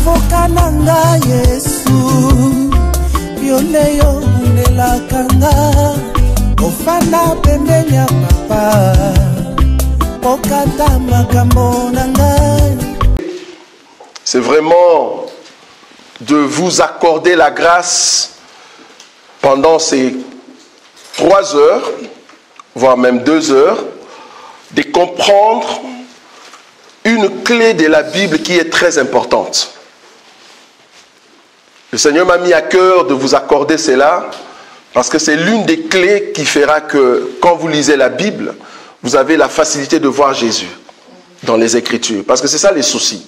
avocat nanga Yesu Yoleyo nelakanga Ofana pembeni ya papa Okata makambo nanga. C'est vraiment de vous accorder la grâce pendant ces 3 heures, voire même 2 heures, de comprendre une clé de la Bible qui est très importante. Le Seigneur m'a mis à cœur de vous accorder cela parce que c'est l'une des clés qui fera que quand vous lisez la Bible, vous avez la facilité de voir Jésus dans les Écritures. Parce que c'est ça les soucis.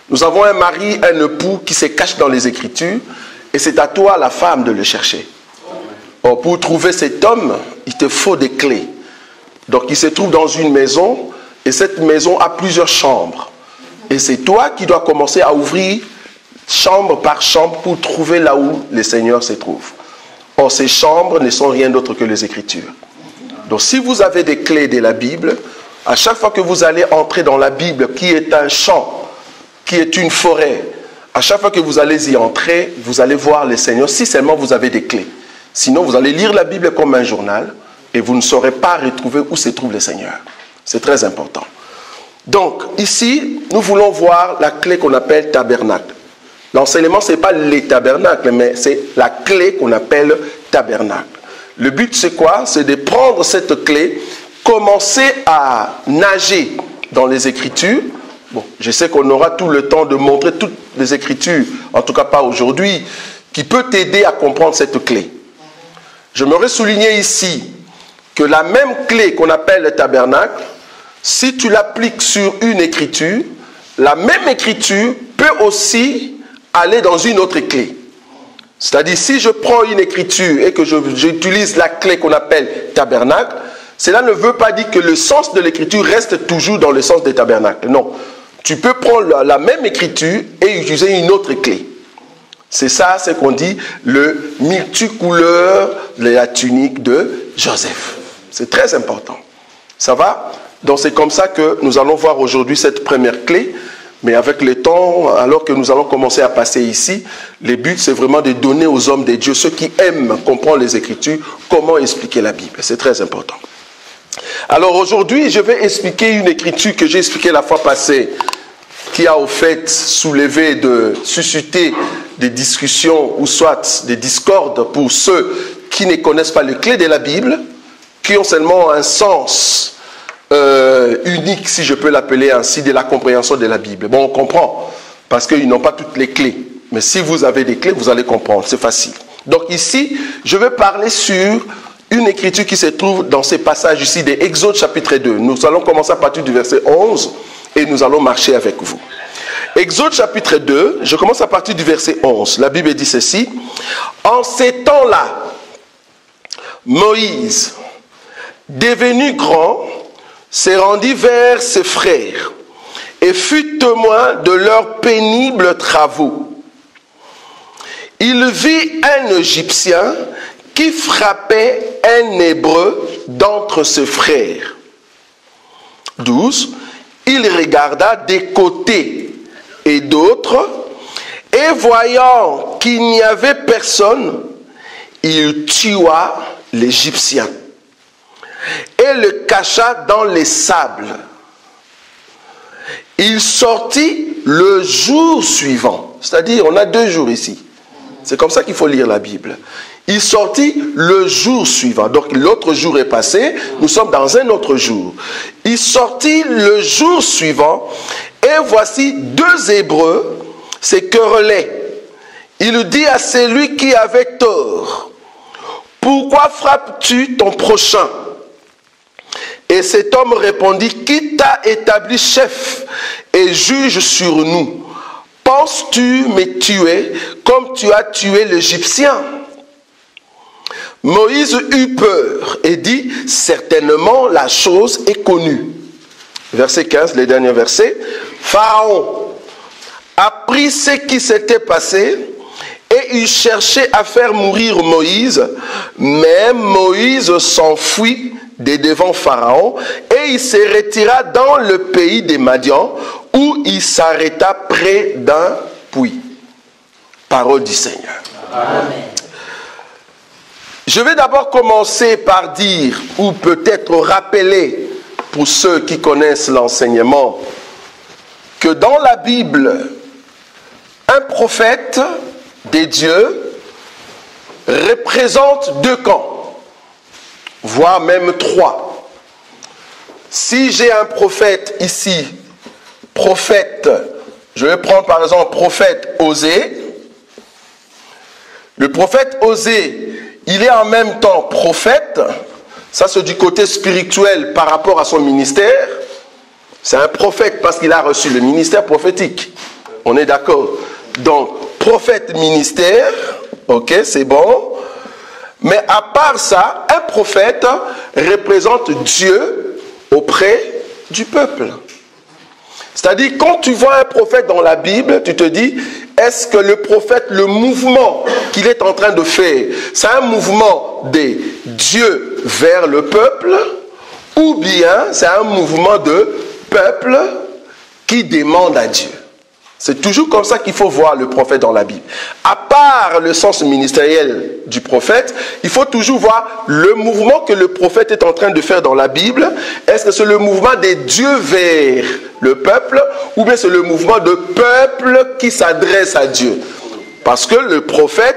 Nous avons un mari, un époux qui se cache dans les Écritures et c'est à toi, la femme, de le chercher. Or, pour trouver cet homme, il te faut des clés. Donc, il se trouve dans une maison et cette maison a plusieurs chambres. Et c'est toi qui dois commencer à ouvrir chambre par chambre pour trouver là où le Seigneur se trouve. Or, ces chambres ne sont rien d'autre que les Écritures. Donc, si vous avez des clés de la Bible, à chaque fois que vous allez entrer dans la Bible, qui est un champ, qui est une forêt, à chaque fois que vous allez y entrer, vous allez voir le Seigneur, si seulement vous avez des clés. Sinon, vous allez lire la Bible comme un journal et vous ne saurez pas retrouver où se trouve le Seigneur. C'est très important. Donc, ici, nous voulons voir la clé qu'on appelle tabernacle. L'enseignement, ce n'est pas les tabernacles, mais c'est la clé qu'on appelle tabernacle. Le but, c'est quoi? C'est de prendre cette clé, commencer à nager dans les Écritures. Bon, je sais qu'on aura tout le temps de montrer toutes les Écritures, en tout cas pas aujourd'hui, qui peut t'aider à comprendre cette clé. J'aimerais souligner ici que la même clé qu'on appelle le tabernacle, si tu l'appliques sur une écriture, la même écriture peut aussi aller dans une autre clé. C'est-à-dire, si je prends une écriture et que j'utilise la clé qu'on appelle tabernacle, cela ne veut pas dire que le sens de l'écriture reste toujours dans le sens des tabernacles. Non. Tu peux prendre la même écriture et utiliser une autre clé. C'est ça, c'est qu'on dit le multicouleur de la tunique de Joseph. C'est très important. Ça va? Donc c'est comme ça que nous allons voir aujourd'hui cette première clé. Mais avec le temps, alors que nous allons commencer à passer ici, le but c'est vraiment de donner aux hommes de Dieu, ceux qui aiment comprendre les Écritures, comment expliquer la Bible. C'est très important. Alors aujourd'hui, je vais expliquer une écriture que j'ai expliquée la fois passée, qui a au fait soulevé, suscité des discussions ou soit des discordes pour ceux qui ne connaissent pas les clés de la Bible, qui ont seulement un sens unique, si je peux l'appeler ainsi, de la compréhension de la Bible. Bon, on comprend, parce qu'ils n'ont pas toutes les clés. Mais si vous avez des clés, vous allez comprendre, c'est facile. Donc ici, je vais parler sur une écriture qui se trouve dans ces passages ici de Exode chapitre 2. Nous allons commencer à partir du verset 11 et nous allons marcher avec vous. Exode chapitre 2, je commence à partir du verset 11. La Bible dit ceci. En ces temps-là, Moïse, devenu grand, s'est rendu vers ses frères et fut témoin de leurs pénibles travaux. Il vit un Égyptien qui frappait un Hébreu d'entre ses frères. 12. Il regarda des côtés et d'autres, et voyant qu'il n'y avait personne, il tua l'Égyptien et le cacha dans les sables. Il sortit le jour suivant. C'est-à-dire, on a 2 jours ici. C'est comme ça qu'il faut lire la Bible. Il sortit le jour suivant. Donc l'autre jour est passé, nous sommes dans un autre jour. Il sortit le jour suivant, et voici 2 Hébreux se querellaient. Il dit à celui qui avait tort, « Pourquoi frappes-tu ton prochain ?» Et cet homme répondit, « Qui t'a établi chef et juge sur nous? Penses-tu me tuer comme tu as tué l'Égyptien ?» Moïse eut peur et dit, « Certainement la chose est connue. » Verset 15, les derniers versets. Pharaon apprit ce qui s'était passé et il cherchait à faire mourir Moïse, mais Moïse s'enfuit de devant Pharaon et il se retira dans le pays des Madians où il s'arrêta près d'un puis. Parole du Seigneur. Amen. Je vais d'abord commencer par dire, ou peut-être rappeler, pour ceux qui connaissent l'enseignement, que dans la Bible, un prophète des dieux représente 2 camps, voire même 3. Si j'ai un prophète ici, prophète, je vais prendre par exemple prophète Osée. Le prophète Osée, il est en même temps prophète, ça c'est du côté spirituel par rapport à son ministère. C'est un prophète parce qu'il a reçu le ministère prophétique. On est d'accord? Donc, prophète, ministère, ok, c'est bon. Mais à part ça, un prophète représente Dieu auprès du peuple. C'est-à-dire, quand tu vois un prophète dans la Bible, tu te dis, est-ce que le prophète, le mouvement qu'il est en train de faire, c'est un mouvement des dieux vers le peuple, ou bien c'est un mouvement de peuple qui demande à Dieu? C'est toujours comme ça qu'il faut voir le prophète dans la Bible. À part le sens ministériel du prophète, il faut toujours voir le mouvement que le prophète est en train de faire dans la Bible. Est-ce que c'est le mouvement des dieux vers le peuple, ou bien c'est le mouvement de peuple qui s'adresse à Dieu? Parce que le prophète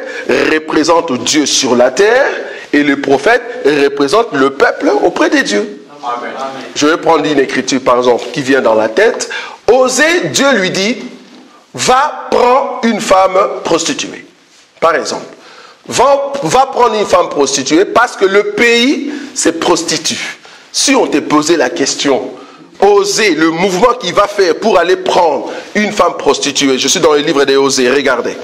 représente Dieu sur la terre, et le prophète représente le peuple auprès des dieux. Amen. Je vais prendre une écriture par exemple qui vient dans la tête. Osée, Dieu lui dit, va prendre une femme prostituée. Par exemple, va prendre une femme prostituée parce que le pays se prostitue. Si on t'est posé la question, Osée, le mouvement qu'il va faire pour aller prendre une femme prostituée, je suis dans le livre des Osée, regardez.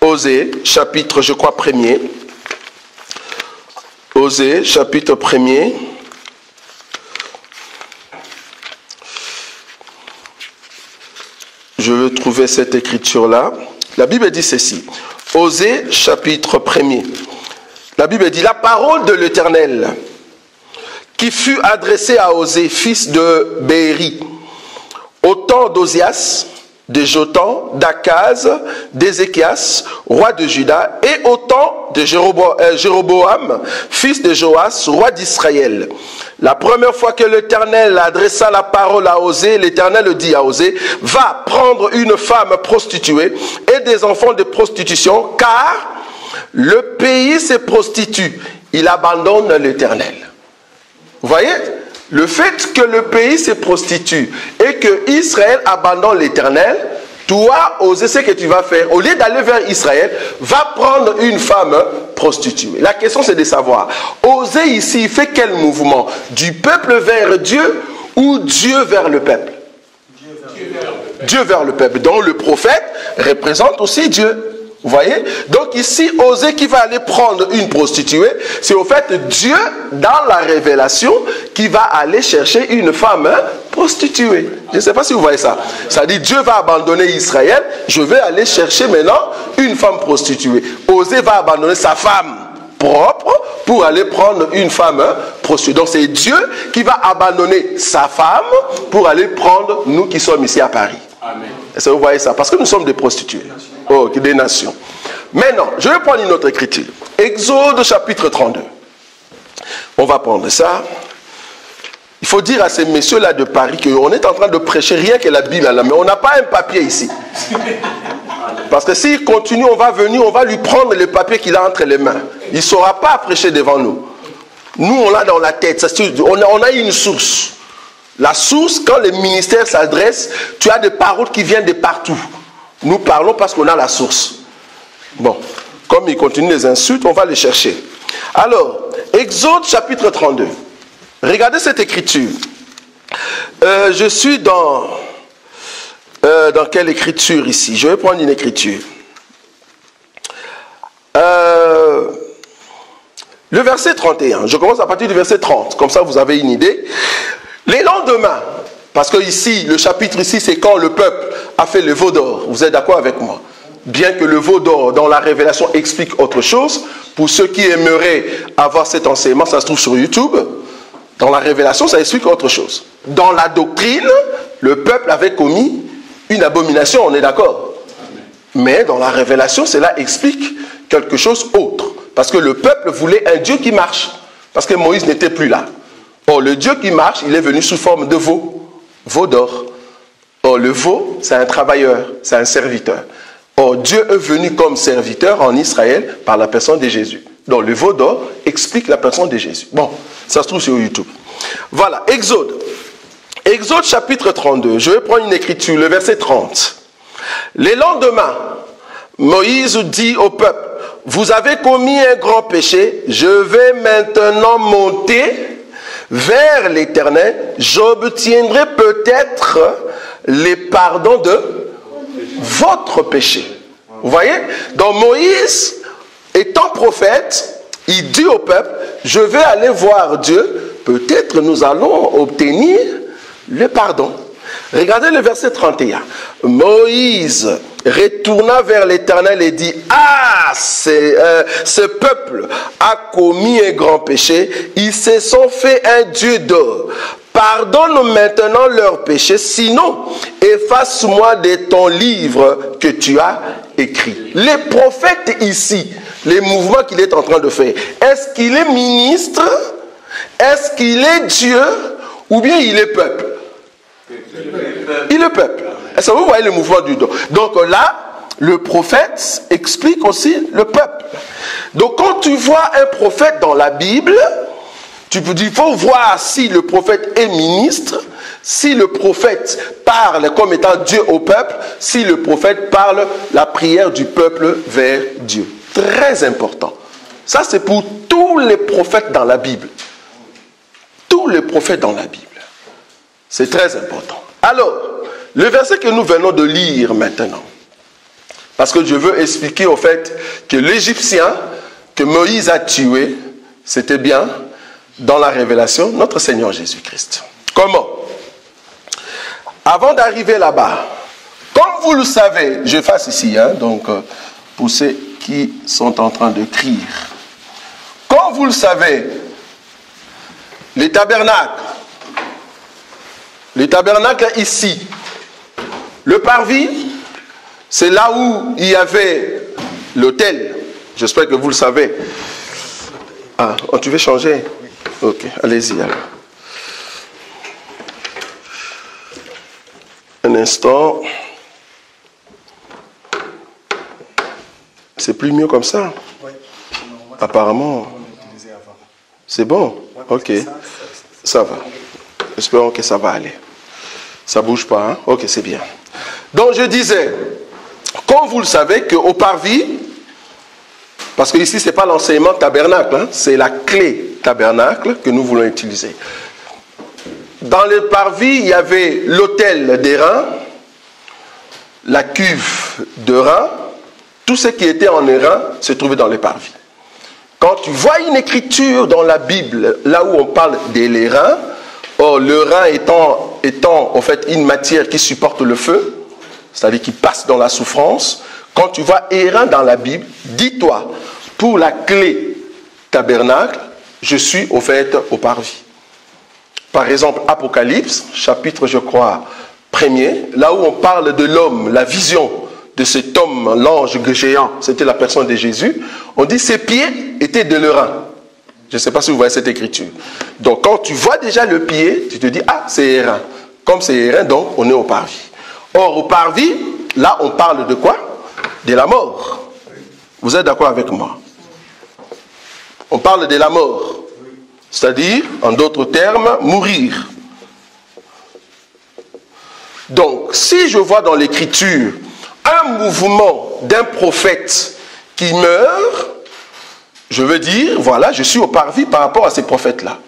Osée, chapitre, je crois, 1er. Osée, chapitre 1er. Je veux trouver cette écriture-là. La Bible dit ceci. Osée, chapitre 1er. La Bible dit, la parole de l'Éternel qui fut adressée à Osée, fils de Béri, au temps d'Osias, de Jotham, d'Akaz, d'Ézéchias, roi de Juda, et au temps de Jéroboam, fils de Joas, roi d'Israël. La première fois que l'Éternel adressa la parole à Osée, l'Éternel dit à Osée, va prendre une femme prostituée et des enfants de prostitution, car le pays se prostitue. Il abandonne l'Éternel. Vous voyez? Le fait que le pays se prostitue et que Israël abandonne l'Éternel, toi, Osée, ce que tu vas faire, au lieu d'aller vers Israël, va prendre une femme prostituée. La question, c'est de savoir, Osée ici, il fait quel mouvement? Du peuple vers Dieu ou Dieu vers le peuple? Dieu vers le peuple. Donc le prophète représente aussi Dieu. Vous voyez? Donc ici, Osée qui va aller prendre une prostituée, c'est au fait Dieu, dans la révélation, qui va aller chercher une femme prostituée. Je ne sais pas si vous voyez ça. Ça dit, Dieu va abandonner Israël, je vais aller chercher maintenant une femme prostituée. Osée va abandonner sa femme propre pour aller prendre une femme prostituée. Donc c'est Dieu qui va abandonner sa femme pour aller prendre nous qui sommes ici à Paris. Amen. Est-ce que vous voyez ça? Parce que nous sommes des prostituées. Oh, des nations. Maintenant, je vais prendre une autre écriture. Exode chapitre 32. On va prendre ça. Il faut dire à ces messieurs-là de Paris qu'on est en train de prêcher rien que la Bible à la main. On n'a pas un papier ici. Parce que s'il continue, on va venir, on va lui prendre le papier qu'il a entre les mains. Il ne saura pas prêcher devant nous. Nous, on l'a dans la tête. On a une source. La source, quand le ministère s'adresse, tu as des paroles qui viennent de partout. Nous parlons parce qu'on a la source. Bon, comme il continue les insultes, on va les chercher. Alors, Exode chapitre 32. Regardez cette écriture. Je suis dans quelle écriture ici? Je vais prendre une écriture. Le verset 31. Je commence à partir du verset 30. Comme ça, vous avez une idée. Les lendemains, parce que ici, le chapitre ici, c'est quand le peuple a fait le veau d'or. Vous êtes d'accord avec moi? Bien que le veau d'or, dans la révélation, explique autre chose. Pour ceux qui aimeraient avoir cet enseignement, ça se trouve sur YouTube. Dans la révélation, ça explique autre chose. Dans la doctrine, le peuple avait commis une abomination, on est d'accord? Mais dans la révélation, cela explique quelque chose d'autre. Parce que le peuple voulait un Dieu qui marche. Parce que Moïse n'était plus là. Or, le Dieu qui marche, il est venu sous forme de veau. Veau d'or. Or, le veau, c'est un travailleur, c'est un serviteur. Or, Dieu est venu comme serviteur en Israël par la personne de Jésus. Donc, le veau d'or explique la personne de Jésus. Bon, ça se trouve sur YouTube. Voilà, Exode. Exode chapitre 32. Je vais prendre une écriture, le verset 30. Les lendemains, Moïse dit au peuple, vous avez commis un grand péché, je vais maintenant monter vers l'Éternel, j'obtiendrai peut-être les pardons de votre péché. Vous voyez? Donc Moïse, étant prophète, il dit au peuple, je vais aller voir Dieu, peut-être nous allons obtenir le pardon. Regardez le verset 31. Moïse retourna vers l'Éternel et dit, ah, ce peuple a commis un grand péché, ils se sont fait un Dieu d'or. Pardonne maintenant leurs péchés, sinon efface-moi de ton livre que tu as écrit. Les prophètes ici, les mouvements qu'il est en train de faire, est-ce qu'il est ministre? Est-ce qu'il est Dieu? Ou bien il est peuple? Il est peuple. Est-ce que vous voyez le mouvement du dos? Donc là, le prophète explique aussi le peuple. Donc quand tu vois un prophète dans la Bible, tu peux dire, il faut voir si le prophète est ministre, si le prophète parle comme étant Dieu au peuple, si le prophète parle la prière du peuple vers Dieu. Très important. Ça, c'est pour tous les prophètes dans la Bible. Tous les prophètes dans la Bible. C'est très important. Alors, le verset que nous venons de lire maintenant, parce que je veux expliquer au fait que l'Égyptien que Moïse a tué, c'était bien dans la révélation notre Seigneur Jésus-Christ. Comment? Avant d'arriver là-bas, comme vous le savez, je fasse ici, donc pour ceux qui sont en train de crier, comme vous le savez, les tabernacles ici, le parvis, c'est là où il y avait l'autel. J'espère que vous le savez. Ah, tu veux changer? Ok, allez-y alors. Un instant. C'est plus mieux comme ça? Oui. Apparemment. C'est bon? Ok. Ça va. Espérons que ça va aller. Ça ne bouge pas, hein? Ok, c'est bien. Donc je disais, comme vous le savez, qu'au parvis, parce que ici, ce n'est pas l'enseignement tabernacle, hein, c'est la clé tabernacle que nous voulons utiliser. Dans le parvis, il y avait l'autel d'airain, la cuve d'airain, tout ce qui était en airain se trouvait dans le parvis. Quand tu vois une écriture dans la Bible, là où on parle de l'airain, or l'airain étant en fait une matière qui supporte le feu, c'est-à-dire qui passe dans la souffrance, quand tu vois airain dans la Bible, dis-toi, pour la clé tabernacle, je suis au fait au parvis. Par exemple, Apocalypse, chapitre, je crois, 1er, là où on parle de l'homme, la vision de cet homme, l'ange géant, c'était la personne de Jésus, on dit ses pieds étaient de l'airain. Je ne sais pas si vous voyez cette écriture. Donc quand tu vois déjà le pied, tu te dis, ah, c'est airain. Comme c'est airain, donc on est au parvis. Or, au parvis, là, on parle de quoi? De la mort. Vous êtes d'accord avec moi? On parle de la mort. C'est-à-dire, en d'autres termes, mourir. Donc, si je vois dans l'écriture un mouvement d'un prophète qui meurt, je veux dire, voilà, je suis au parvis par rapport à ces prophètes-là.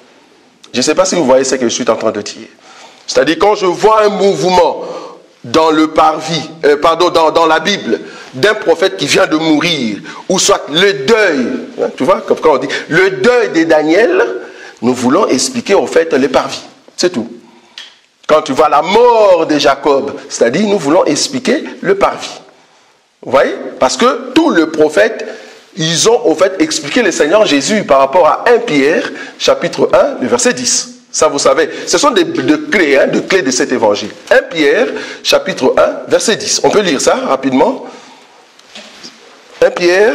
Je ne sais pas si vous voyez ce que je suis en train de dire. C'est-à-dire, quand je vois un mouvement dans le parvis, dans la Bible, d'un prophète qui vient de mourir, ou soit le deuil, hein, tu vois, comme quand on dit, le deuil de Daniel, nous voulons expliquer en fait les parvis. C'est tout. Quand tu vois la mort de Jacob, c'est-à-dire, nous voulons expliquer le parvis. Vous voyez? Parce que tous les prophètes, ils ont au fait expliqué le Seigneur Jésus par rapport à 1 Pierre, chapitre 1, le verset 10. Ça, vous savez, ce sont des clés, de clés de cet évangile. 1 Pierre, chapitre 1, verset 10. On peut lire ça rapidement. 1 Pierre,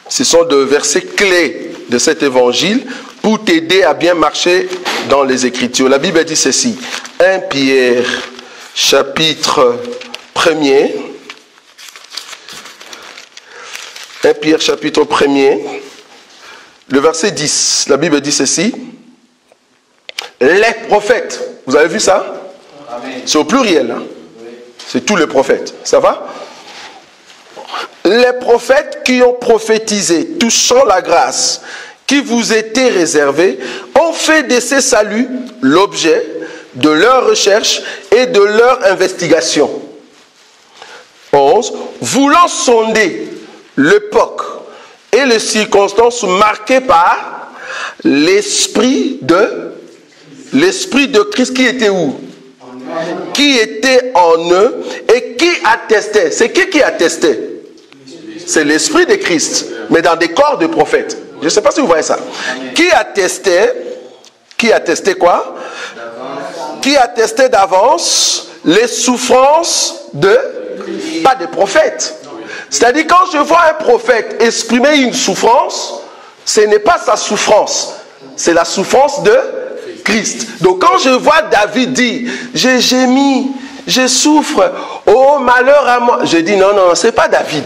ce sont des versets clés de cet évangile pour t'aider à bien marcher dans les Écritures. La Bible dit ceci, 1 Pierre, chapitre 1er, 1 Pierre, chapitre 1er, le verset 10, la Bible dit ceci, les prophètes, vous avez vu ça? C'est au pluriel, hein? C'est tous les prophètes, ça va? Les prophètes qui ont prophétisé touchant la grâce qui vous était réservée ont fait de ces saluts l'objet de leur recherche et de leur investigation. 11. Voulant sonder l'époque et les circonstances marquées par l'esprit de Christ qui était où? Qui était en eux et qui attestait. C'est qui attestait? C'est l'esprit de Christ, mais dans des corps de prophètes. Je ne sais pas si vous voyez ça. Qui attestait quoi? Qui attestait d'avance les souffrances pas des prophètes. C'est-à-dire quand je vois un prophète exprimer une souffrance, ce n'est pas sa souffrance, c'est la souffrance de Christ. Donc quand je vois David dire, j'ai gémi, je souffre, oh malheur à moi, je dis non, ce n'est pas David.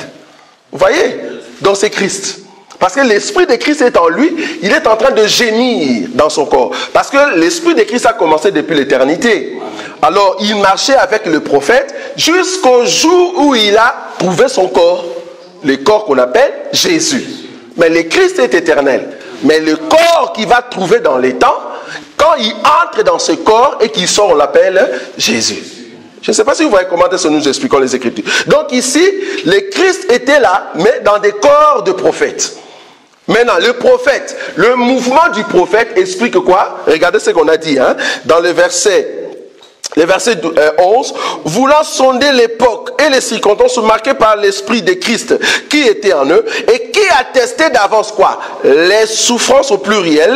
Vous voyez? Donc c'est Christ. Parce que l'esprit de Christ est en lui, il est en train de gémir dans son corps. Parce que l'esprit de Christ a commencé depuis l'éternité. Alors il marchait avec le prophète jusqu'au jour où il a prouvé son corps. Le corps qu'on appelle Jésus. Mais le Christ est éternel. Mais le corps qu'il va trouver dans les temps, quand il entre dans ce corps et qu'il sort, on l'appelle Jésus. Je ne sais pas si vous voyez comment nous expliquons les Écritures. Donc ici, le Christ était là, mais dans des corps de prophètes. Maintenant, le prophète, le mouvement du prophète explique quoi? Regardez ce qu'on a dit, hein, dans le verset 11. Voulant sonder l'époque et les circonstances marquées par l'esprit de Christ qui était en eux et qui attestait d'avance quoi? Les souffrances au pluriel,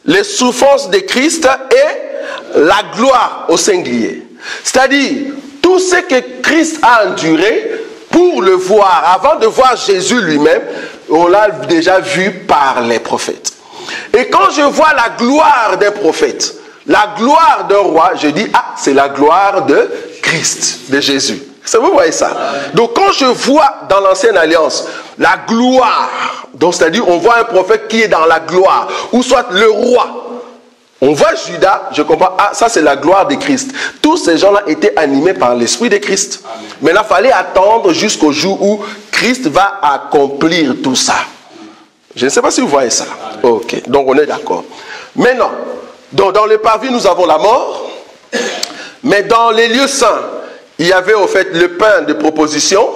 les souffrances de Christ et la gloire au singulier. C'est-à-dire, tout ce que Christ a enduré, pour le voir, avant de voir Jésus lui-même, on l'a déjà vu par les prophètes. Et quand je vois la gloire d'un prophète, la gloire d'un roi, je dis, ah, c'est la gloire de Christ, de Jésus. Vous voyez ça? Donc quand je vois dans l'ancienne alliance la gloire, donc c'est-à-dire on voit un prophète qui est dans la gloire, ou soit le roi, on voit Judas, je comprends, ah, ça c'est la gloire de Christ. Tous ces gens-là étaient animés par l'esprit de Christ. Mais il fallait attendre jusqu'au jour où Christ va accomplir tout ça. Je ne sais pas si vous voyez ça. Ok, donc on est d'accord. Maintenant, dans le parvis, nous avons la mort. Mais dans les lieux saints, il y avait au fait le pain de proposition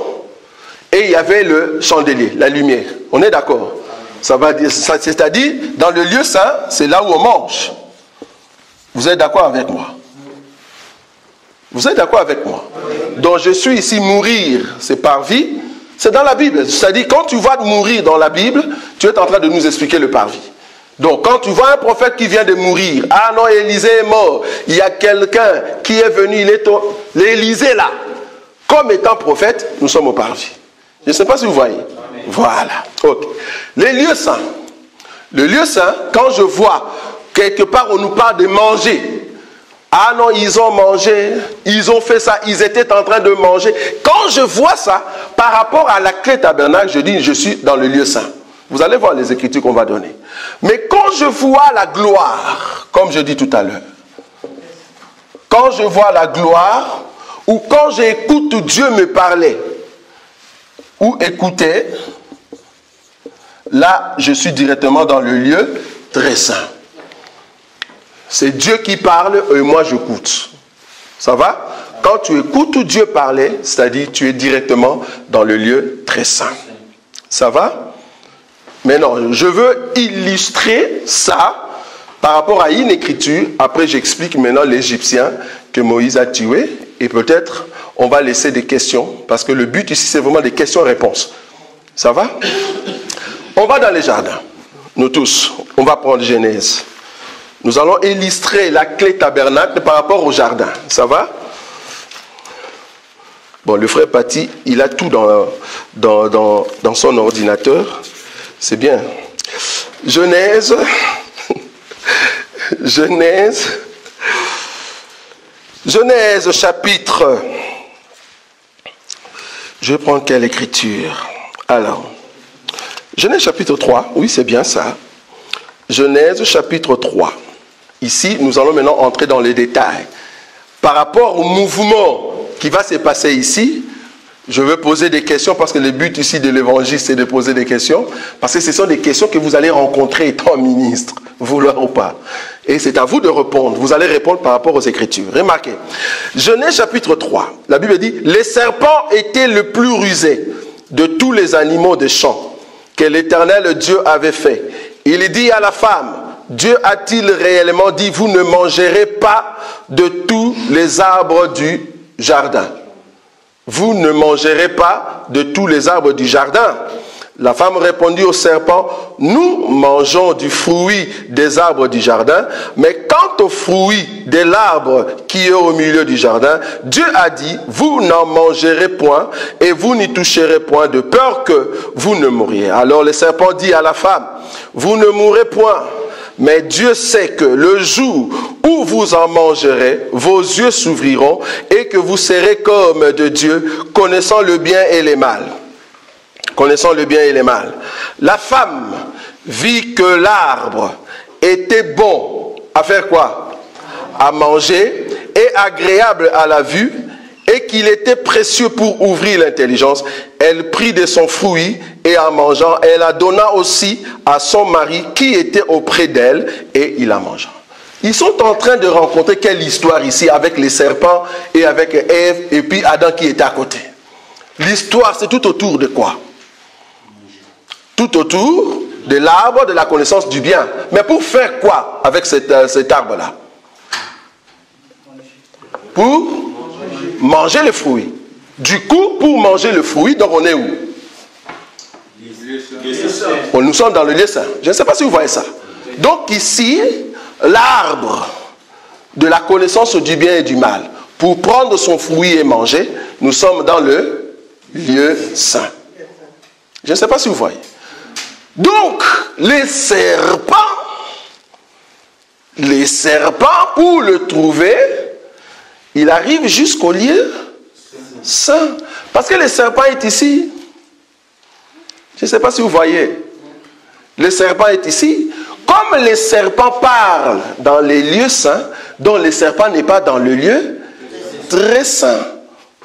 et il y avait le chandelier, la lumière. On est d'accord? Ça va dire, c'est-à-dire, dans le lieu saint, c'est là où on mange. Vous êtes d'accord avec moi? Vous êtes d'accord avec moi? Donc je suis ici mourir, c'est par vie. C'est dans la Bible. C'est-à-dire quand tu vois mourir dans la Bible, tu es en train de nous expliquer le parvis. Donc quand tu vois un prophète qui vient de mourir, ah non, Élisée est mort, il y a quelqu'un qui est venu, il est l'Élisée là. Comme étant prophète, nous sommes au parvis. Je ne sais pas si vous voyez. Voilà. Ok. Les lieux saints. Le lieu saint, quand je vois quelque part on nous parle de manger. Ah non, ils ont mangé, ils ont fait ça, ils étaient en train de manger. Quand je vois ça, par rapport à la clé tabernacle, je dis, je suis dans le lieu saint. Vous allez voir les écritures qu'on va donner. Mais quand je vois la gloire, comme je dis tout à l'heure, quand je vois la gloire, ou quand j'écoute Dieu me parler, ou écouter, là, je suis directement dans le lieu très saint. C'est Dieu qui parle et moi j'écoute. Ça va? Quand tu écoutes Dieu parler, c'est-à-dire tu es directement dans le lieu très saint. Ça va? Mais non, je veux illustrer ça par rapport à une écriture. Après, j'explique maintenant l'Égyptien que Moïse a tué. Et peut-être, on va laisser des questions. Parce que le but ici, c'est vraiment des questions-réponses. Ça va? On va dans les jardins. Nous tous. On va prendre Genèse. Nous allons illustrer la clé tabernacle par rapport au jardin. Ça va? Bon, le frère Paty, il a tout dans son ordinateur. C'est bien. Genèse. Genèse chapitre. Je vais prendre quelle écriture? Alors, Genèse chapitre 3. Oui, c'est bien ça. Genèse chapitre 3. Ici, nous allons maintenant entrer dans les détails. Par rapport au mouvement qui va se passer ici, je vais poser des questions parce que le but ici de l'évangile, c'est de poser des questions. Parce que ce sont des questions que vous allez rencontrer étant ministre, vouloir ou pas. Et c'est à vous de répondre. Vous allez répondre par rapport aux Écritures. Remarquez, Genèse chapitre 3, la Bible dit, les serpents étaient le plus rusé de tous les animaux des champs que l'Éternel Dieu avait fait. Il dit à la femme, Dieu a-t-il réellement dit, vous ne mangerez pas de tous les arbres du jardin? Vous ne mangerez pas de tous les arbres du jardin. La femme répondit au serpent, nous mangeons du fruit des arbres du jardin, mais quant au fruit de l'arbre qui est au milieu du jardin, Dieu a dit, vous n'en mangerez point et vous n'y toucherez point de peur que vous ne mouriez. Alors le serpent dit à la femme, vous ne mourrez point. Mais Dieu sait que le jour où vous en mangerez, vos yeux s'ouvriront et que vous serez comme de Dieu, connaissant le bien et le mal. Connaissant le bien et le mal. La femme vit que l'arbre était bon à faire quoi? À manger et agréable à la vue et qu'il était précieux pour ouvrir l'intelligence. Elle prit de son fruit et en mangeant, elle la donna aussi à son mari qui était auprès d'elle et il la mangea. Ils sont en train de rencontrer quelle histoire ici avec les serpents et avec Ève et puis Adam qui était à côté. L'histoire c'est tout autour de quoi? Tout autour de l'arbre de la connaissance du bien. Mais pour faire quoi avec cet arbre-là? Pour manger le fruit. Du coup, pour manger le fruit, donc on est où? Nous sommes dans le lieu saint. Je ne sais pas si vous voyez ça. Donc ici, l'arbre de la connaissance du bien et du mal, pour prendre son fruit et manger, nous sommes dans le lieu saint. Je ne sais pas si vous voyez. Donc, les serpents, pour le trouver, il arrive jusqu'au lieu saint. Parce que le serpent est ici. Je ne sais pas si vous voyez. Le serpent est ici. Comme les serpents parlent dans les lieux saints, donc le serpent n'est pas dans le lieu très saint.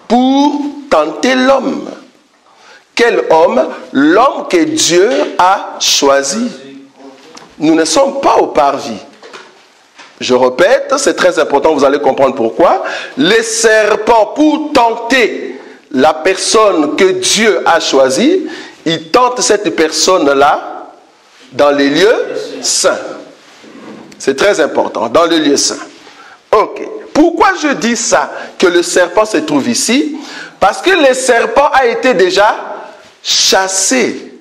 Pour tenter l'homme. Quel homme? L'homme que Dieu a choisi. Nous ne sommes pas au parvis. Je répète, c'est très important, vous allez comprendre pourquoi. Les serpents, pour tenter la personne que Dieu a choisie, ils tentent cette personne-là dans les lieux saints. C'est très important, dans les lieux saints. Ok. Pourquoi je dis ça, que le serpent se trouve ici? Parce que le serpent a été déjà chassé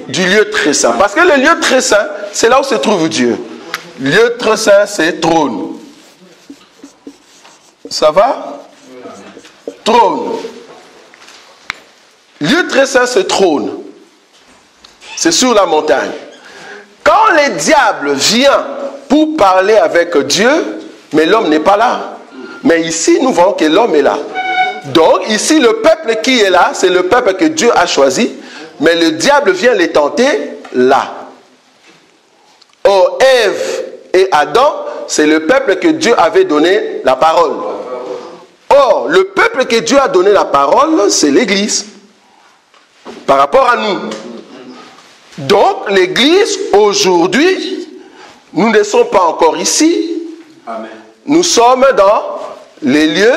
du lieu très saint. Parce que le lieu très saint, c'est là où se trouve Dieu. Lieu très saint, c'est trône. Ça va? Trône. Lieu très saint, c'est trône. C'est sur la montagne. Quand le diable vient pour parler avec Dieu, mais l'homme n'est pas là. Mais ici, nous voyons que l'homme est là. Donc, ici, le peuple qui est là, c'est le peuple que Dieu a choisi, mais le diable vient les tenter là. Or, Ève et Adam, c'est le peuple que Dieu avait donné la parole. Or, le peuple que Dieu a donné la parole, c'est l'Église. Par rapport à nous. Donc, l'Église, aujourd'hui, nous ne sommes pas encore ici. Amen. Nous sommes dans les lieux,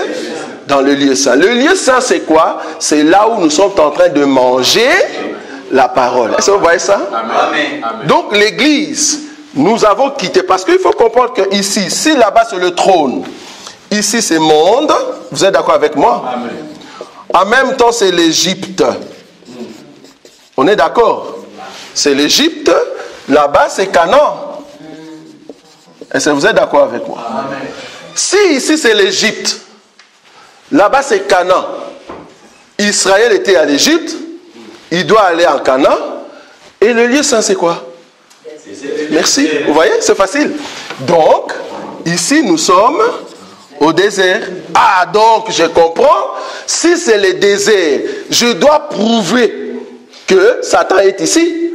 dans le lieu saint. Le lieu saint, c'est quoi? C'est là où nous sommes en train de manger la parole. Est-ce que vous voyez ça? Amen. Donc, l'Église, nous avons quitté. Parce qu'il faut comprendre que ici, si là-bas c'est le trône, ici c'est monde. Vous êtes d'accord avec moi? Amen. En même temps, c'est l'Égypte. On est d'accord? C'est l'Égypte. Là-bas, c'est Canaan. Est-ce que vous êtes d'accord avec moi? Amen. Si ici c'est l'Égypte, là-bas c'est Canaan. Israël était à l'Égypte, il doit aller en Canaan, et le lieu saint c'est quoi? Merci, vous voyez, c'est facile. Donc, ici nous sommes au désert. Ah, donc je comprends, si c'est le désert, je dois prouver que Satan est ici.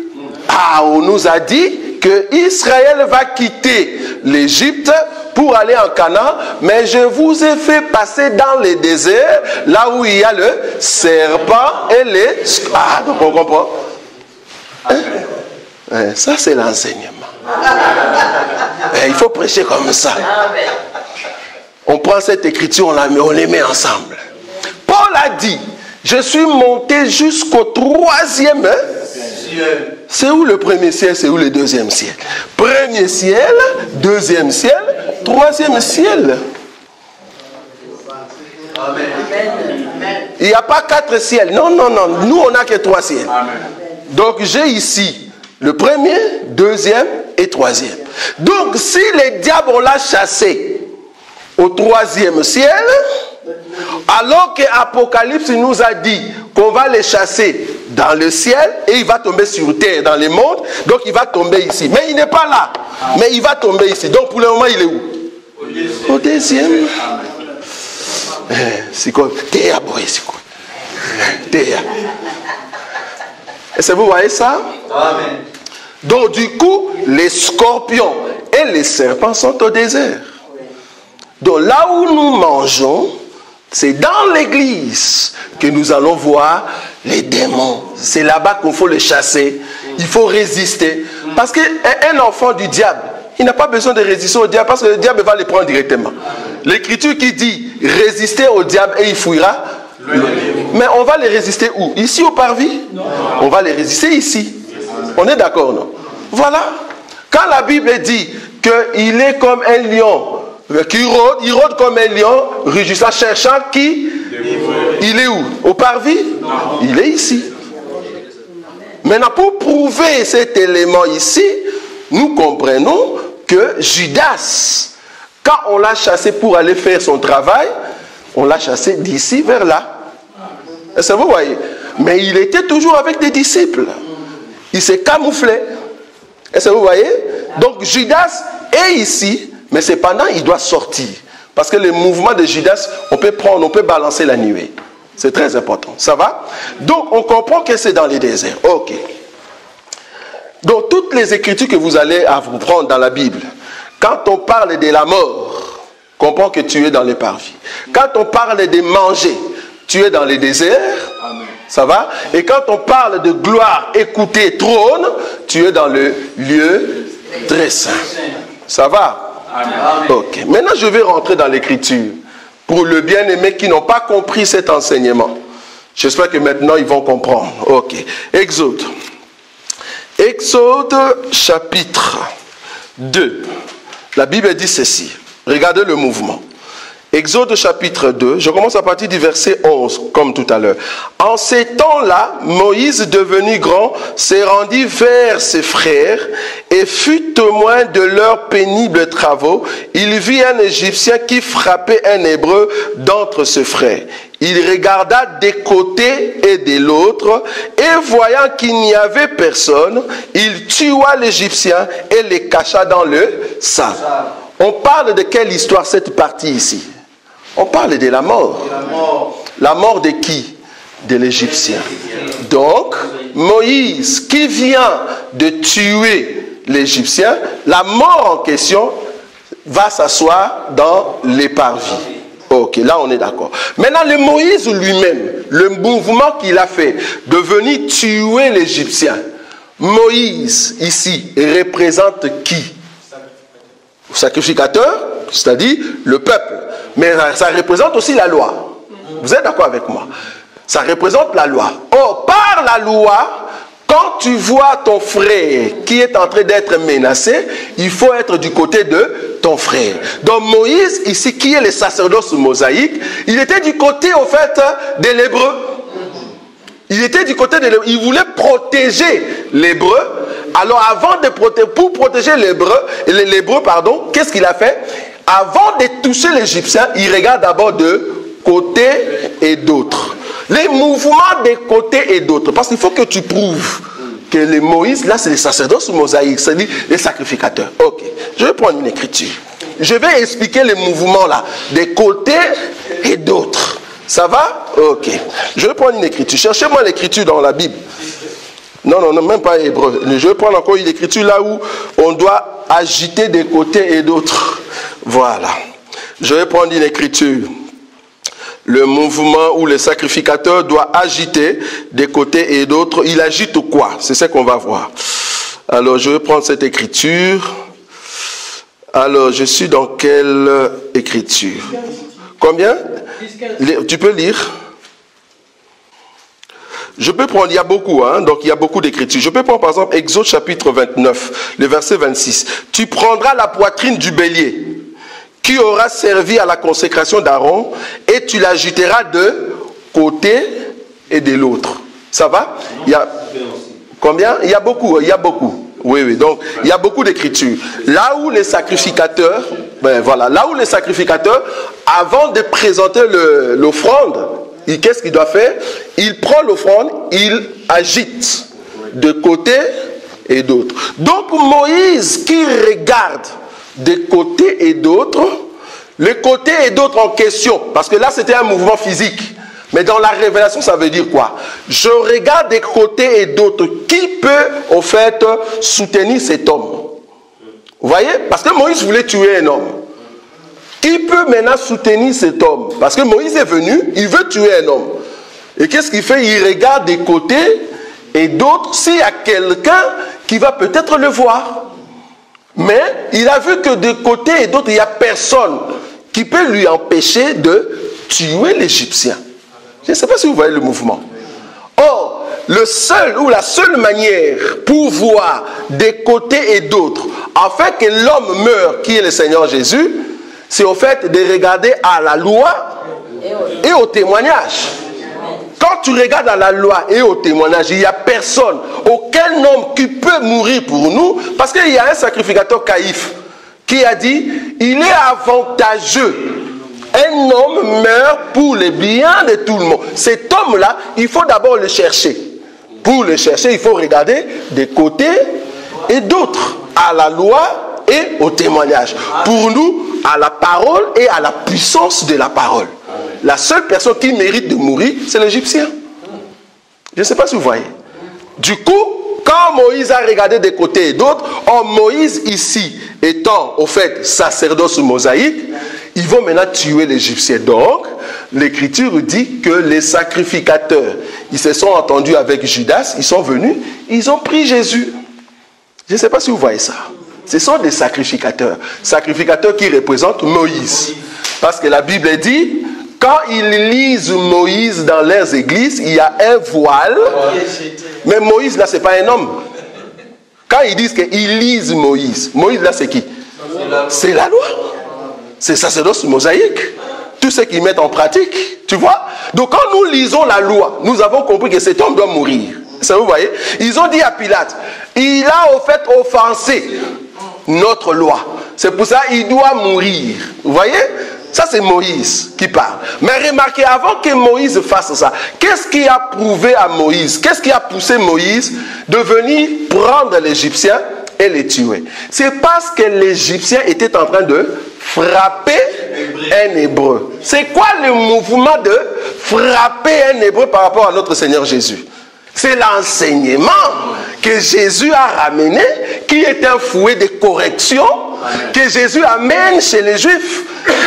Ah, on nous a dit que Israël va quitter l'Égypte pour aller en Canaan, mais je vous ai fait passer dans les déserts, là où il y a le serpent et les... Ah, donc on comprend. Hein? Ça, c'est l'enseignement. Il faut prêcher comme ça. On prend cette écriture, on les met ensemble. Paul a dit, je suis monté jusqu'au 3e. C'est où le premier ciel, c'est où le 2e ciel? Premier ciel, 2e ciel, 3e ciel. Il n'y a pas 4 ciels. Non, non, non. Nous, on n'a que 3 ciels. Donc, j'ai ici le premier, 2e et 3e. Donc, si les diables, on l'a chassé au 3e ciel, alors qu'Apocalypse nous a dit qu'on va les chasser dans le ciel et il va tomber sur terre, dans les mondes, donc il va tomber ici. Mais il n'est pas là, mais il va tomber ici. Donc pour le moment, il est où? Au 2e. C'est quoi? Théa, boy, c'est quoi? Théa. Est-ce que vous voyez ça? Amen. Donc du coup, les scorpions et les serpents sont au désert. Donc là où nous mangeons, c'est dans l'église que nous allons voir les démons. C'est là-bas qu'il faut les chasser. Il faut résister. Parce qu'un enfant du diable, il n'a pas besoin de résister au diable parce que le diable va les prendre directement. L'écriture qui dit résister au diable et il fuira. Mais on va les résister où? Ici au parvis? On va les résister ici. On est d'accord, non? Voilà. Quand la Bible dit qu'il est comme un lion, il rôde comme un lion, rugissant, cherchant qui? Il est où? Au parvis? Il est ici. Maintenant, pour prouver cet élément ici, nous comprenons que Judas, quand on l'a chassé pour aller faire son travail, on l'a chassé d'ici vers là. Est-ce que vous voyez? Mais il était toujours avec des disciples. Il s'est camouflé. Est-ce que vous voyez? Donc Judas est ici, mais cependant il doit sortir. Parce que le mouvement de Judas, on peut prendre, on peut balancer la nuée. C'est très important. Ça va? Donc on comprend que c'est dans les déserts. Ok. Donc toutes les écritures que vous allez vous prendre dans la Bible, quand on parle de la mort, comprends que tu es dans les parvis. Quand on parle de manger, tu es dans les déserts. Amen. Ça va? Et quand on parle de gloire, écouter, trône, tu es dans le lieu très saint. Ça va? Amen. Ok. Maintenant, je vais rentrer dans l'écriture pour le bien-aimé qui n'ont pas compris cet enseignement. J'espère que maintenant, ils vont comprendre. Ok. Exode. Exode chapitre 2. La Bible dit ceci. Regardez le mouvement. Exode chapitre 2, je commence à partir du verset 11, comme tout à l'heure. En ces temps-là, Moïse, devenu grand, s'est rendu vers ses frères et fut témoin de leurs pénibles travaux. Il vit un Égyptien qui frappait un Hébreu d'entre ses frères. Il regarda des côtés et de l'autre, et voyant qu'il n'y avait personne, il tua l'Égyptien et les cacha dans le sable. On parle de quelle histoire cette partie ici? On parle de la mort. La mort de qui? De l'Égyptien. Donc, Moïse qui vient de tuer l'Égyptien, la mort en question va s'asseoir dans les parvis. Ok, là on est d'accord. Maintenant, le Moïse lui-même, le mouvement qu'il a fait de venir tuer l'Égyptien, Moïse ici représente qui? Le sacrificateur, c'est-à-dire le peuple. Mais ça représente aussi la loi. Vous êtes d'accord avec moi? Ça représente la loi. Or, par la loi, quand tu vois ton frère qui est en train d'être menacé, il faut être du côté de ton frère. Donc Moïse, ici, qui est le sacerdoce mosaïque, il était du côté, au fait, de l'hébreu. Il était du côté de l'hébreu. Il voulait protéger l'hébreu. Alors, pour protéger l'hébreu, qu'est-ce qu'il a fait? Avant de toucher l'Égyptien, il regarde d'abord de côté et d'autre. Les mouvements des côtés et d'autres. Parce qu'il faut que tu prouves que les Moïse, là c'est les sacerdoces mosaïques, c'est-à-dire les sacrificateurs. Ok, je vais prendre une écriture. Je vais expliquer les mouvements là, des côtés et d'autres. Ça va? Ok. Je vais prendre une écriture. Cherchez-moi l'écriture dans la Bible. Non, même pas hébreu. Je vais prendre encore une écriture là où on doit agiter des côtés et d'autres. Voilà. Je vais prendre une écriture. Le mouvement où le sacrificateur doit agiter des côtés et d'autres. Il agite quoi? C'est ce qu'on va voir. Alors, je vais prendre cette écriture. Alors, je suis dans quelle écriture? Combien? Tu peux lire? Je peux prendre, il y a beaucoup, donc il y a beaucoup d'écritures. Je peux prendre par exemple Exode chapitre 29, le verset 26. Tu prendras la poitrine du bélier qui aura servi à la consécration d'Aaron et tu l'agiteras de côté et de l'autre. Ça va? Il y a combien? Il y a beaucoup, Oui, donc il y a beaucoup d'écritures. Là où les sacrificateurs, là où les sacrificateurs, avant de présenter l'offrande, qu'est-ce qu'il doit faire? Il prend l'offrande, il agite de côté et d'autre. Donc Moïse qui regarde de côté et d'autre, les côtés et d'autres en question, parce que là c'était un mouvement physique, mais dans la révélation ça veut dire quoi? Je regarde des côtés et d'autres, qui peut au fait soutenir cet homme? Vous voyez? Parce que Moïse voulait tuer un homme. Qui peut maintenant soutenir cet homme? Parce que Moïse est venu, il veut tuer un homme. Et qu'est-ce qu'il fait? Il regarde des côtés et d'autres, s'il y a quelqu'un qui va peut-être le voir. Mais il a vu que de côté et d'autres, il n'y a personne qui peut lui empêcher de tuer l'Égyptien. Je ne sais pas si vous voyez le mouvement. Or, le seul ou la seule manière pour voir des côtés et d'autres, afin que l'homme meure, qui est le Seigneur Jésus, c'est au fait de regarder à la loi et au témoignage. Quand tu regardes à la loi et au témoignage, il n'y a personne, aucun homme qui peut mourir pour nous, parce qu'il y a un sacrificateur Caïphe qui a dit, il est avantageux. Un homme meurt pour le bien de tout le monde. Cet homme-là, il faut d'abord le chercher. Pour le chercher, il faut regarder des côtés et d'autres, à la loi et au témoignage. Pour nous, à la parole et à la puissance de la parole. La seule personne qui mérite de mourir, c'est l'Égyptien. Je ne sais pas si vous voyez. Du coup, quand Moïse a regardé des côtés et d'autres, Moïse ici, étant au fait sacerdoce mosaïque, ils vont maintenant tuer l'Égyptien. Donc, l'Écriture dit que les sacrificateurs, ils se sont entendus avec Judas, ils sont venus, ils ont pris Jésus. Je ne sais pas si vous voyez ça. Ce sont des sacrificateurs. Sacrificateurs qui représentent Moïse. Parce que la Bible dit, quand ils lisent Moïse dans leurs églises, il y a un voile. Mais Moïse, là, ce n'est pas un homme. Quand ils disent qu'ils lisent Moïse, Moïse, là, c'est qui? C'est la loi. C'est sacerdoce mosaïque. Tout ce qu'ils mettent en pratique. Tu vois? Donc, quand nous lisons la loi, nous avons compris que cet homme doit mourir. Ça, vous voyez? Ils ont dit à Pilate, il a au fait offensé notre loi. C'est pour ça qu'il doit mourir. Vous voyez? Ça, c'est Moïse qui parle. Mais remarquez, avant que Moïse fasse ça, qu'est-ce qui a prouvé à Moïse? Qu'est-ce qui a poussé Moïse de venir prendre l'Égyptien et les tuer? C'est parce que l'Égyptien était en train de frapper un Hébreu. C'est quoi le mouvement de frapper un Hébreu par rapport à notre Seigneur Jésus? C'est l'enseignement que Jésus a ramené, qui est un fouet de correction que Jésus amène chez les Juifs.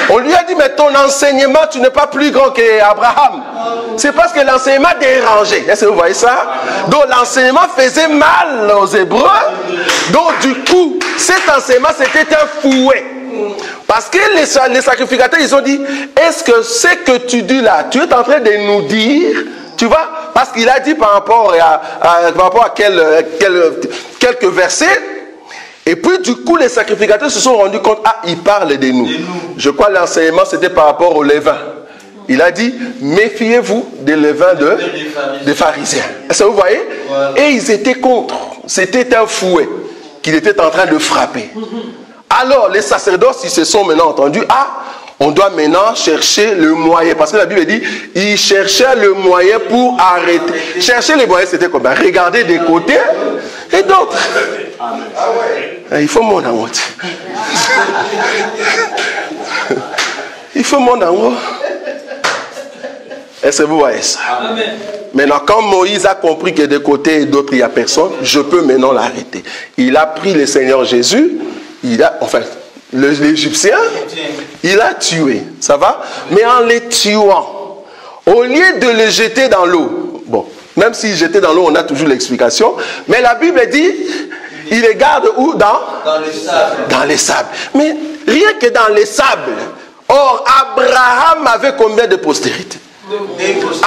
On lui a dit, mais ton enseignement, tu n'es pas plus grand qu'Abraham. C'est parce que l'enseignement dérangeait. Est-ce que vous voyez ça? Donc l'enseignement faisait mal aux Hébreux. Donc du coup, cet enseignement, c'était un fouet. Parce que les sacrificateurs, ils ont dit, est-ce que ce que tu dis là, tu es en train de nous dire, tu vois, parce qu'il a dit par rapport à quelques versets, et puis du coup les sacrificateurs se sont rendus compte, il parle de nous. Je crois que l'enseignement c'était par rapport au levain. Il a dit, méfiez-vous des levains des pharisiens. Est-ce que vous voyez? Et ils étaient contre. C'était un fouet qu'il était en train de frapper. Alors les sacerdotes, ils se sont maintenant entendus, On doit maintenant chercher le moyen. Parce que la Bible dit, il cherchait le moyen pour arrêter. Chercher le moyen, c'était comme regarder des côtés et d'autres. Il faut mon amour. Il faut mon amour. Est-ce que vous voyez ça? Maintenant, quand Moïse a compris que de côté et d'autre, il n'y a personne, je peux maintenant l'arrêter. Il a pris le Seigneur Jésus, l'Égyptien, il a tué. Ça va? Mais en les tuant, au lieu de le jeter dans l'eau, bon, même s'il jetait dans l'eau, on a toujours l'explication, mais la Bible dit, il les garde où? Dans les sables. Dans les sables. Mais rien que dans les sables. Or, Abraham avait combien de postérités?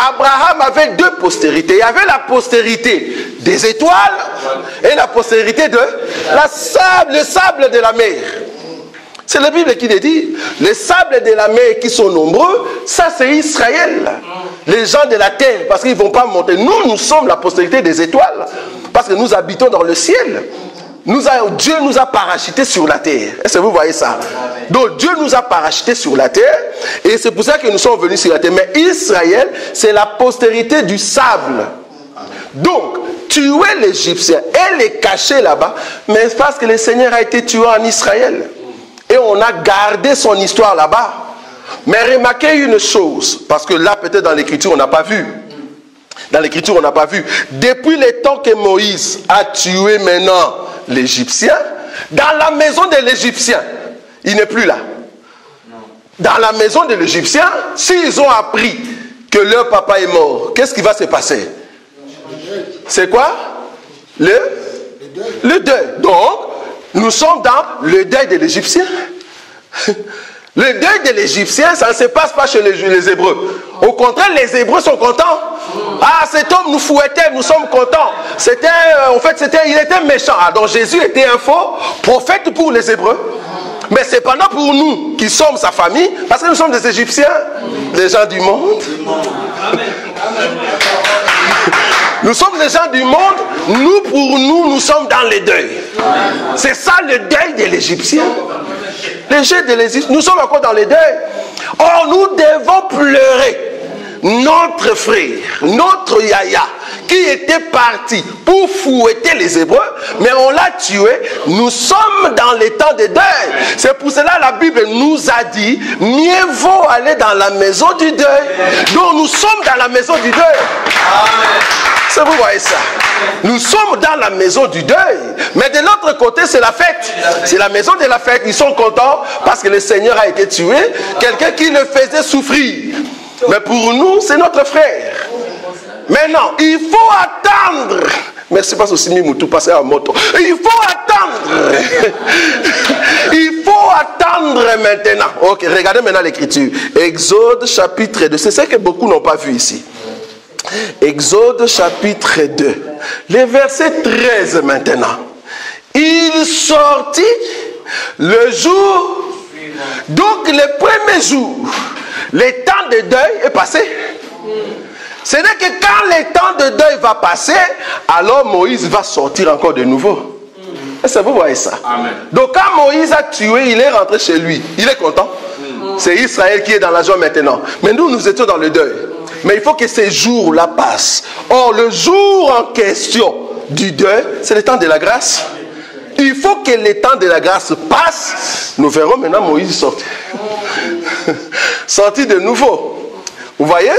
Abraham avait 2 postérités. Il y avait la postérité des étoiles et la postérité de le sable de la mer. C'est la Bible qui le dit. Les sables de la mer qui sont nombreux, ça c'est Israël. Les gens de la terre, parce qu'ils ne vont pas monter. Nous sommes la postérité des étoiles. Parce que nous habitons dans le ciel. Dieu nous a parachutés sur la terre. Est-ce que vous voyez ça? Donc Dieu nous a parachutés sur la terre. Et c'est pour ça que nous sommes venus sur la terre. Mais Israël, c'est la postérité du sable. Donc, tuer l'Égyptien et les cacher là-bas, mais parce que le Seigneur a été tué en Israël. Et on a gardé son histoire là-bas. Mais remarquez une chose, parce que là, peut-être dans l'Écriture, on n'a pas vu. Dans l'Écriture, on n'a pas vu. Depuis le temps que Moïse a tué maintenant l'Égyptien, dans la maison de l'Égyptien, il n'est plus là. Dans la maison de l'Égyptien, s'ils ont appris que leur papa est mort, qu'est-ce qui va se passer? C'est quoi? Le deuil. Donc, nous sommes dans le deuil de l'Égyptien. Le deuil de l'Égyptien, ça ne se passe pas chez les Hébreux. Au contraire, les Hébreux sont contents. Ah, cet homme nous fouettait, nous sommes contents. Il était méchant. Ah, donc Jésus était un faux prophète pour les Hébreux. Mais cependant pour nous, qui sommes sa famille, parce que nous sommes des Égyptiens, des gens du monde. Nous sommes des gens du monde. Nous sommes dans le deuil. C'est ça le deuil de l'Égyptien. Les jeux de l'Égypte, nous sommes encore dans le deuil. Or, nous devons pleurer notre frère, notre Yaya, qui était parti pour fouetter les Hébreux, mais on l'a tué. Nous sommes dans les temps de deuil. C'est pour cela que la Bible nous a dit, mieux vaut aller dans la maison du deuil. Donc nous sommes dans la maison du deuil. Amen. Ça, vous voyez ça? Nous sommes dans la maison du deuil. Mais de l'autre côté, c'est la fête. C'est la maison de la fête. Ils sont contents parce que le Seigneur a été tué. Quelqu'un qui le faisait souffrir. Mais pour nous, c'est notre frère. Maintenant, il faut attendre. Merci, parce que Simi Moutou passait à moto. Il faut attendre. Il faut attendre maintenant. Ok, regardez maintenant l'Écriture. Exode chapitre 2. C'est ce que beaucoup n'ont pas vu ici. Exode chapitre 2. Le verset 13 maintenant. Il sortit le jour. Donc le premier jour, le temps de deuil est passé. C'est-à-dire que quand le temps de deuil va passer, alors Moïse va sortir encore de nouveau. Est-ce que vous voyez ça? Amen. Donc quand Moïse a tué, il est rentré chez lui. Il est content. C'est Israël qui est dans la joie maintenant. Mais nous étions dans le deuil. Mais il faut que ces jours-là passent. Or, le jour en question du deuil, c'est le temps de la grâce. Il faut que le temps de la grâce passe. Nous verrons maintenant Moïse sortir. Sortir de nouveau. Vous voyez?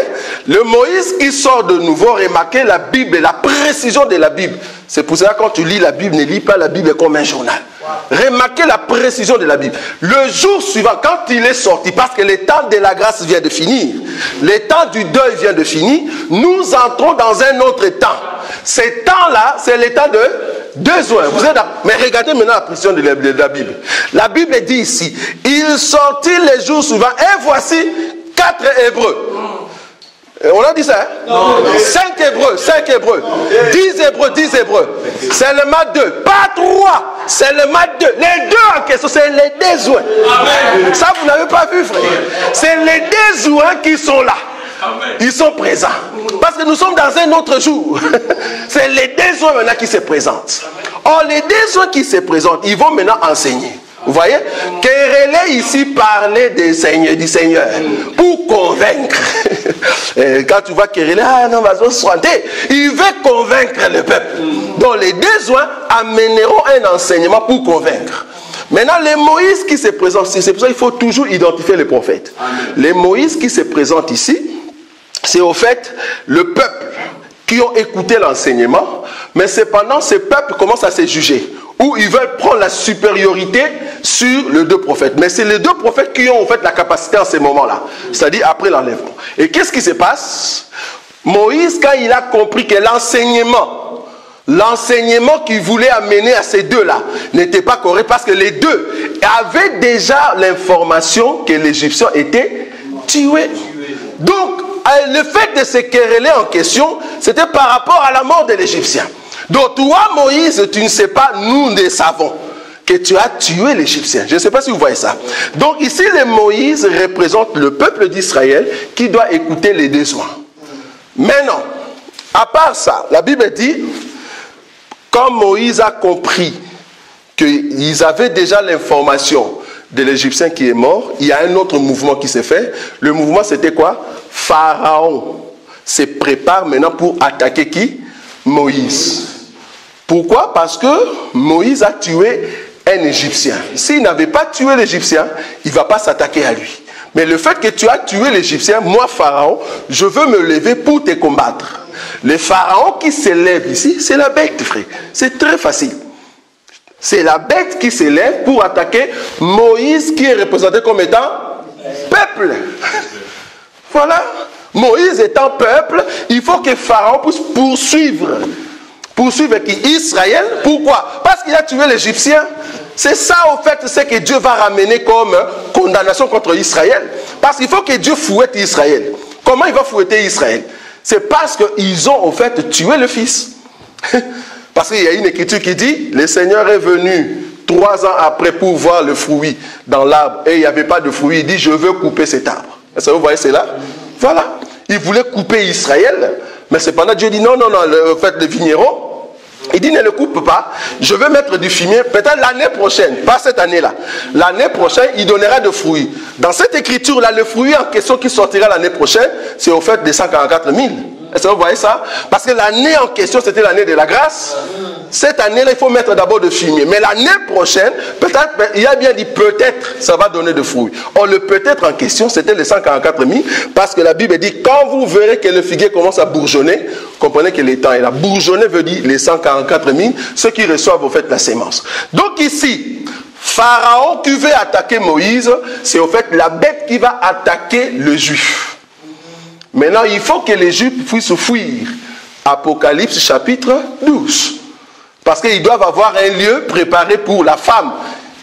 Le Moïse qui sort de nouveau, remarquez la Bible, la précision de la Bible. C'est pour ça que quand tu lis la Bible, ne lis pas la Bible comme un journal. Remarquez la précision de la Bible. Le jour suivant, quand il est sorti, parce que le temps de la grâce vient de finir, le temps du deuil vient de finir, nous entrons dans un autre temps. Ce temps-là, c'est le temps de besoin. Vous êtes mais regardez maintenant la précision de la Bible. La Bible dit ici, il sortit les jours suivants, et voici 4 Hébreux. On a dit ça, hein? Non. 5 Hébreux, 5 Hébreux. 10 Hébreux, 10 Hébreux. Seulement 2. Pas 3. Seulement 2. Les 2 en question, c'est les désuets. Ça, vous n'avez pas vu, frère. C'est les désuets qui sont là. Amen. Ils sont présents. Parce que nous sommes dans un autre jour. C'est les désuets maintenant qui se présentent. Or, les désuets qui se présentent, ils vont maintenant enseigner. Vous voyez? Kérélé ici parlait du Seigneur pour convaincre. Et quand tu vois Kérélé, ah non, il veut convaincre le peuple. Donc les deux joints amèneront un enseignement pour convaincre. Maintenant, les Moïse qui se présentent ici, c'est pour ça qu'il faut toujours identifier les prophètes. Les Moïse qui se présentent ici, c'est au fait le peuple qui ont écouté l'enseignement, mais cependant, ce peuple commence à se juger, où ils veulent prendre la supériorité sur les deux prophètes. Mais c'est les deux prophètes qui ont en fait la capacité en ces moments-là, c'est-à-dire après l'enlèvement. Et qu'est-ce qui se passe? Moïse, quand il a compris que l'enseignement qu'il voulait amener à ces deux-là n'était pas correct, parce que les deux avaient déjà l'information que l'Égyptien était tué. Donc, le fait de se quereller en question, c'était par rapport à la mort de l'Égyptien. Donc toi, Moïse, tu ne sais pas, nous ne savons que tu as tué l'Égyptien. Je ne sais pas si vous voyez ça. Donc ici, les Moïse représentent le peuple d'Israël qui doit écouter les besoins. Maintenant, à part ça, la Bible dit, quand Moïse a compris qu'ils avaient déjà l'information de l'Égyptien qui est mort, il y a un autre mouvement qui s'est fait. Le mouvement, c'était quoi? Pharaon se prépare maintenant pour attaquer qui? Moïse. Pourquoi? Parce que Moïse a tué un Égyptien. S'il n'avait pas tué l'Égyptien, il ne va pas s'attaquer à lui. Mais le fait que tu as tué l'Égyptien, moi, Pharaon, je veux me lever pour te combattre. Le Pharaon qui s'élève ici, c'est la bête, frère. C'est très facile. C'est la bête qui s'élève pour attaquer Moïse, qui est représenté comme étant peuple. Voilà. Moïse étant peuple, il faut que Pharaon puisse poursuivre qui? Israël. Pourquoi? Parce qu'il a tué l'Égyptien. C'est ça, au fait, c'est que Dieu va ramener comme condamnation contre Israël. Parce qu'il faut que Dieu fouette Israël. Comment il va fouetter Israël? C'est parce qu'ils ont, au fait, tué le fils. Parce qu'il y a une écriture qui dit, le Seigneur est venu 3 ans après pour voir le fruit dans l'arbre. Et il n'y avait pas de fruit. Il dit, je veux couper cet arbre. Est-ce que vous voyez cela? Voilà. Il voulait couper Israël. Mais cependant, Dieu dit, non, en fait, le vigneron, il dit, ne le coupe pas. Je veux mettre du fumier, peut-être l'année prochaine, pas cette année-là. L'année prochaine, il donnera de fruits. Dans cette écriture-là, le fruit en question qui sortira l'année prochaine, c'est au fait des 144 000. Est-ce que vous voyez ça? Parce que l'année en question, c'était l'année de la grâce. Cette année-là, il faut mettre d'abord de fumier. Mais l'année prochaine, peut-être, il a bien dit peut-être, ça va donner de fruits. Or, le peut-être en question, c'était les 144 000. Parce que la Bible dit, quand vous verrez que le figuier commence à bourgeonner, comprenez que le temps est là. Bourgeonner veut dire les 144 000, ceux qui reçoivent au fait la sémence. Donc ici, Pharaon qui veut attaquer Moïse, c'est au fait la bête qui va attaquer le juif. Maintenant, il faut que les Juifs puissent fuir. Apocalypse chapitre 12. Parce qu'ils doivent avoir un lieu préparé pour la femme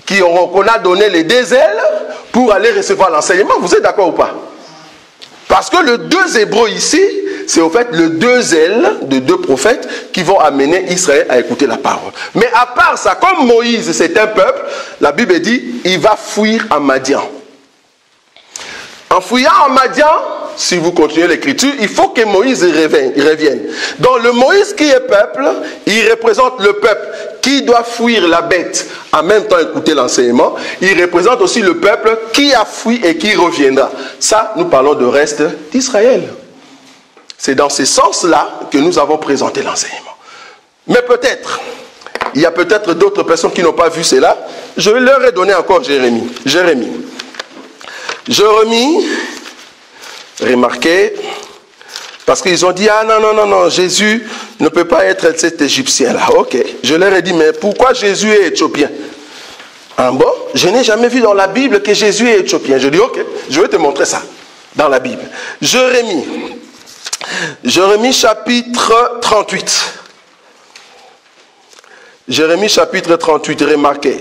qu'on a donné les 2 ailes pour aller recevoir l'enseignement. Vous êtes d'accord ou pas? Parce que le 2 hébreux ici, c'est au fait le 2 ailes de 2 prophètes qui vont amener Israël à écouter la parole. Mais à part ça, comme Moïse c'est un peuple, la Bible dit, il va fuir à Madian. En fouillant en Madian, si vous continuez l'écriture, il faut que Moïse revienne. Donc le Moïse qui est peuple, il représente le peuple qui doit fuir la bête, en même temps écouter l'enseignement. Il représente aussi le peuple qui a fui et qui reviendra. Ça, nous parlons de reste d'Israël. C'est dans ce sens-là que nous avons présenté l'enseignement. Mais peut-être, il y a peut-être d'autres personnes qui n'ont pas vu cela. Je leur ai donné encore Jérémie. Jérémie, remarquez, parce qu'ils ont dit, ah non, Jésus ne peut pas être cet Égyptien-là. Ok, je leur ai dit, mais pourquoi Jésus est éthiopien? Ah bon, je n'ai jamais vu dans la Bible que Jésus est éthiopien. Je dis, ok, je vais te montrer ça dans la Bible. Jérémie chapitre 38. Jérémie chapitre 38, remarquez.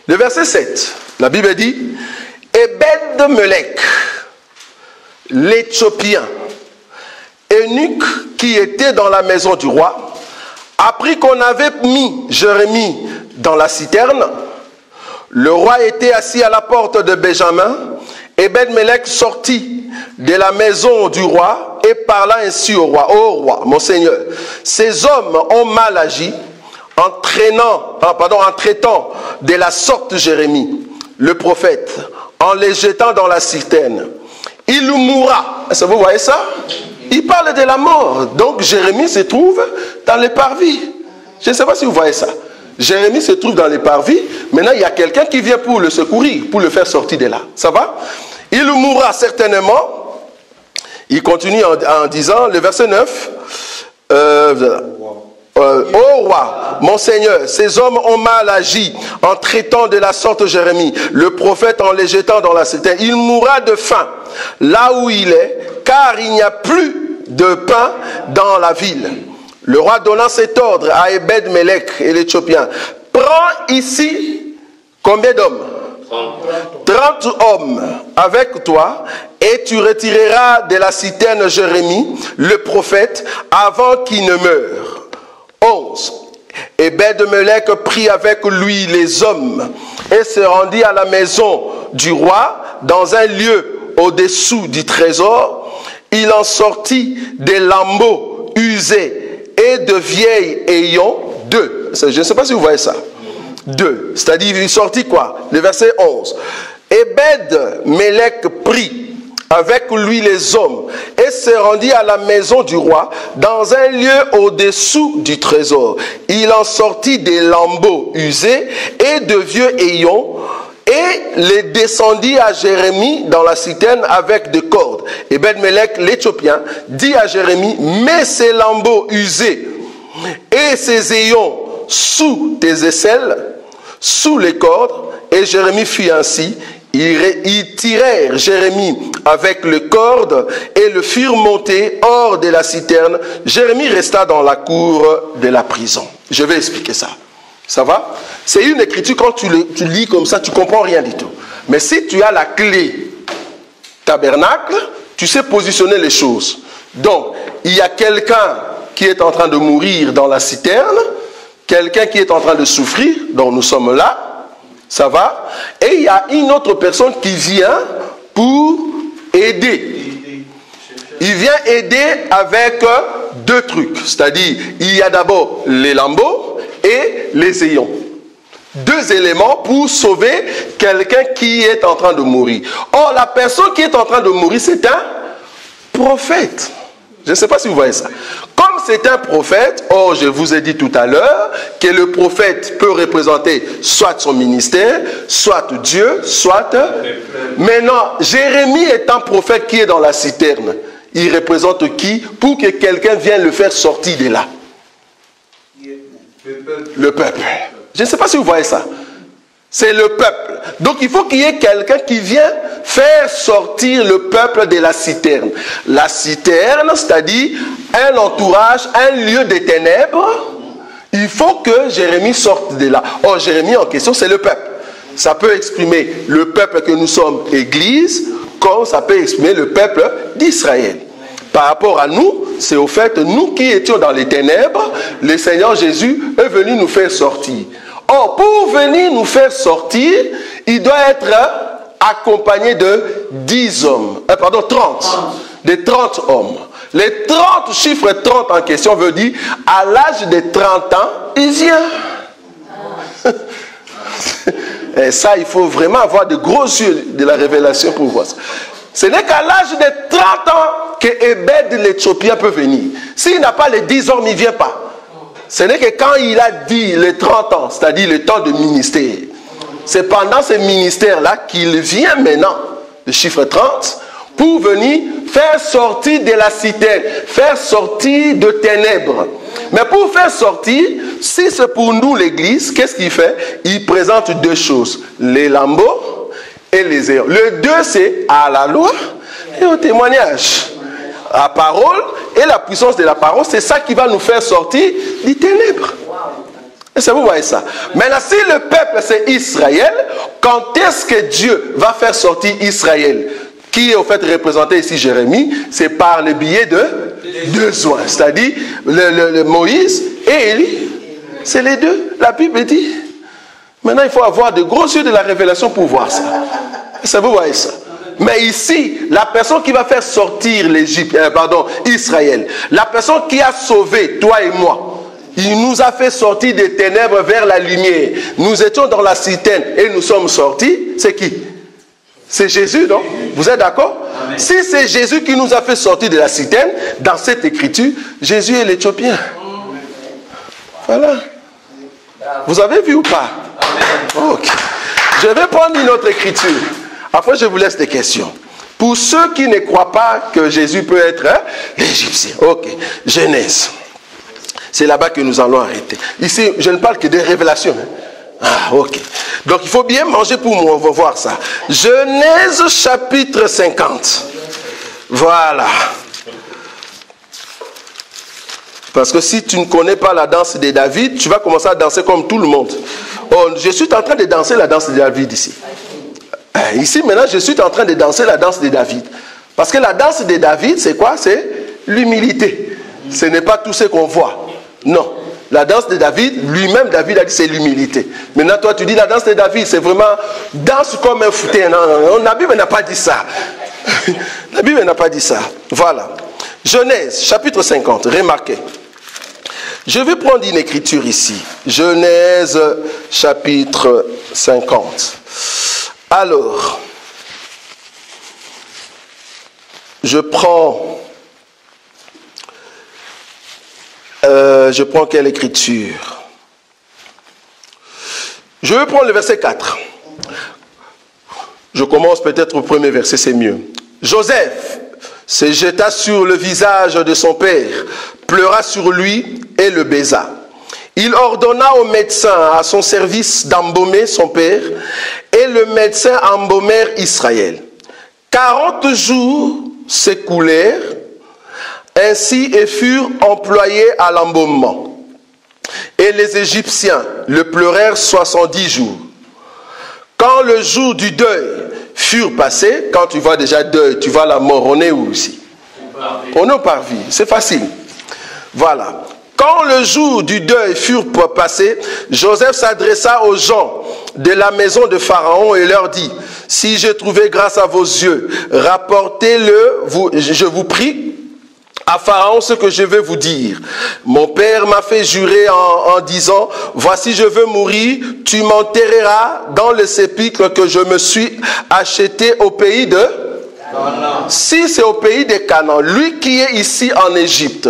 Le verset 7, la Bible dit, Ebed-Melech, l'Éthiopien, eunuque qui était dans la maison du roi, apprit qu'on avait mis Jérémie dans la citerne. Le roi était assis à la porte de Benjamin. Ebed-Melech sortit de la maison du roi et parla ainsi au roi. Ô roi, mon Seigneur, ces hommes ont mal agi en traitant de la sorte Jérémie, le prophète, en les jetant dans la citerne, il mourra. Est-ce que vous voyez ça? Il parle de la mort. Donc Jérémie se trouve dans les parvis. Je ne sais pas si vous voyez ça. Jérémie se trouve dans les parvis. Maintenant, il y a quelqu'un qui vient pour le secourir, pour le faire sortir de là. Ça va? Il mourra certainement. Il continue en disant, le verset 9. Ô roi, mon Seigneur, ces hommes ont mal agi en traitant de la sorte Jérémie, le prophète, en les jetant dans la citerne. Il mourra de faim là où il est, car il n'y a plus de pain dans la ville. Le roi donna cet ordre à Ebed-Melech et l'Éthiopien. Prends ici combien d'hommes? 30 hommes avec toi, et tu retireras de la citerne Jérémie, le prophète, avant qu'il ne meure. 11. Ebed-Melech prit avec lui les hommes et se rendit à la maison du roi dans un lieu au-dessous du trésor. Il en sortit des lambeaux usés et de vieilles ayants, 2. Je ne sais pas si vous voyez ça. 2. C'est-à-dire, il sortit quoi? Le verset 11. Ebed-Melech prit avec lui les hommes et se rendit à la maison du roi dans un lieu au-dessous du trésor. Il en sortit des lambeaux usés et de vieux ayants et les descendit à Jérémie dans la citerne avec des cordes. Ebed-Melech l'Éthiopien dit à Jérémie, mets ces lambeaux usés et ces ayants sous tes aisselles, sous les cordes. Et Jérémie fit ainsi. Ils tirèrent Jérémie avec les cordes et le firent monter hors de la citerne. Jérémie resta dans la cour de la prison. Je vais expliquer ça. Ça va? C'est une écriture, quand tu lis comme ça, tu ne comprends rien du tout. Mais si tu as la clé tabernacle, tu sais positionner les choses. Donc, il y a quelqu'un qui est en train de mourir dans la citerne, quelqu'un qui est en train de souffrir, donc nous sommes là. Ça va? Et il y a une autre personne qui vient pour aider. Il vient aider avec 2 trucs. C'est-à-dire, il y a d'abord les lambeaux et les ayants. 2 éléments pour sauver quelqu'un qui est en train de mourir. Or, la personne qui est en train de mourir, c'est un prophète. Je ne sais pas si vous voyez ça. Comme c'est un prophète, or je vous ai dit tout à l'heure que le prophète peut représenter soit son ministère, soit Dieu, soit... Maintenant, Jérémie est un prophète qui est dans la citerne. Il représente qui? Pour que quelqu'un vienne le faire sortir de là. Le peuple. Je ne sais pas si vous voyez ça. C'est le peuple. Donc il faut qu'il y ait quelqu'un qui vient faire sortir le peuple de la citerne. La citerne, c'est-à-dire un entourage, un lieu de ténèbres. Il faut que Jérémie sorte de là. Or, Jérémie en question, c'est le peuple. Ça peut exprimer le peuple que nous sommes, Église, comme ça peut exprimer le peuple d'Israël. Par rapport à nous, c'est au fait, nous qui étions dans les ténèbres, le Seigneur Jésus est venu nous faire sortir. Or, pour venir nous faire sortir, il doit être accompagné de 10 hommes. 30. De 30 hommes. Les 30, chiffre 30 en question veut dire, à l'âge de 30 ans, il vient. Et ça, il faut vraiment avoir de gros yeux de la révélation pour voir ça. Ce n'est qu'à l'âge de 30 ans que Ebed l'Éthiopien peut venir. S'il n'a pas les 10 hommes, il ne vient pas. Ce n'est que quand il a dit les 30 ans, c'est-à-dire le temps de ministère, c'est pendant ce ministère-là qu'il vient maintenant, le chiffre 30, pour venir faire sortir de la citerne, faire sortir de ténèbres. Mais pour faire sortir, si c'est pour nous l'Église, qu'est-ce qu'il fait? Il présente 2 choses, les lambeaux et les ayants. Le 2, c'est à la loi et au témoignage. La parole et la puissance de la parole, c'est ça qui va nous faire sortir des ténèbres. Est-ce que vous voyez ça? Maintenant, si le peuple c'est Israël, quand est-ce que Dieu va faire sortir Israël? Qui est au fait représenté ici Jérémie? C'est par le biais de 2 joints. C'est-à-dire le Moïse et Élie. C'est les 2. La Bible dit. Maintenant, il faut avoir de gros yeux de la révélation pour voir ça. Est-ce que vous voyez ça? Mais ici, la personne qui va faire sortir Israël, la personne qui a sauvé toi et moi, Il nous a fait sortir des ténèbres vers la lumière. Nous étions dans la citerne et nous sommes sortis. C'est qui? C'est Jésus, non? Vous êtes d'accord? Si c'est Jésus qui nous a fait sortir de la citerne, dans cette écriture, Jésus est l'Éthiopien. Voilà. Vous avez vu ou pas? Ok. Je vais prendre une autre écriture. Après, je vous laisse des questions. Pour ceux qui ne croient pas que Jésus peut être l'Égyptien. Ok. Genèse. C'est là-bas que nous allons arrêter. Ici, je ne parle que des révélations. Ah, ok. Donc, il faut bien manger pour moi. On va voir ça. Genèse chapitre 50. Voilà. Parce que si tu ne connais pas la danse de David, tu vas commencer à danser comme tout le monde. Oh, je suis en train de danser la danse de David ici. Ici, maintenant, je suis en train de danser la danse de David. Parce que la danse de David, c'est quoi? C'est l'humilité. Ce n'est pas tout ce qu'on voit. Non. La danse de David, lui-même, David a dit c'est l'humilité. Maintenant, toi, tu dis la danse de David, c'est vraiment danse comme un fouté. Non, non, la Bible n'a pas dit ça. La Bible n'a pas dit ça. Voilà. Genèse, chapitre 50. Remarquez. Je vais prendre une écriture ici. Genèse, chapitre 50. Alors, je prends quelle écriture? Je vais prendre le verset 4. Je commence peut-être au premier verset, c'est mieux. Joseph se jeta sur le visage de son père, pleura sur lui et le baisa. Il ordonna au médecin à son service d'embaumer son père, et le médecin embaumèrent Israël. 40 jours s'écoulèrent ainsi et furent employés à l'embaumement. Et les Égyptiens le pleurèrent 70 jours. Quand le jour du deuil furent passés, quand tu vois déjà deuil, tu vois la mort, on est où ici? On est au parvis, c'est facile. Voilà. Quand le jour du deuil fut passé, Joseph s'adressa aux gens de la maison de Pharaon et leur dit: si j'ai trouvé grâce à vos yeux, rapportez-le, je vous prie, à Pharaon ce que je vais vous dire. Mon père m'a fait jurer en disant: voici, je veux mourir, tu m'enterreras dans le sépulcre que je me suis acheté au pays de Canaan. Si c'est au pays de Canaan, lui qui est ici en Égypte,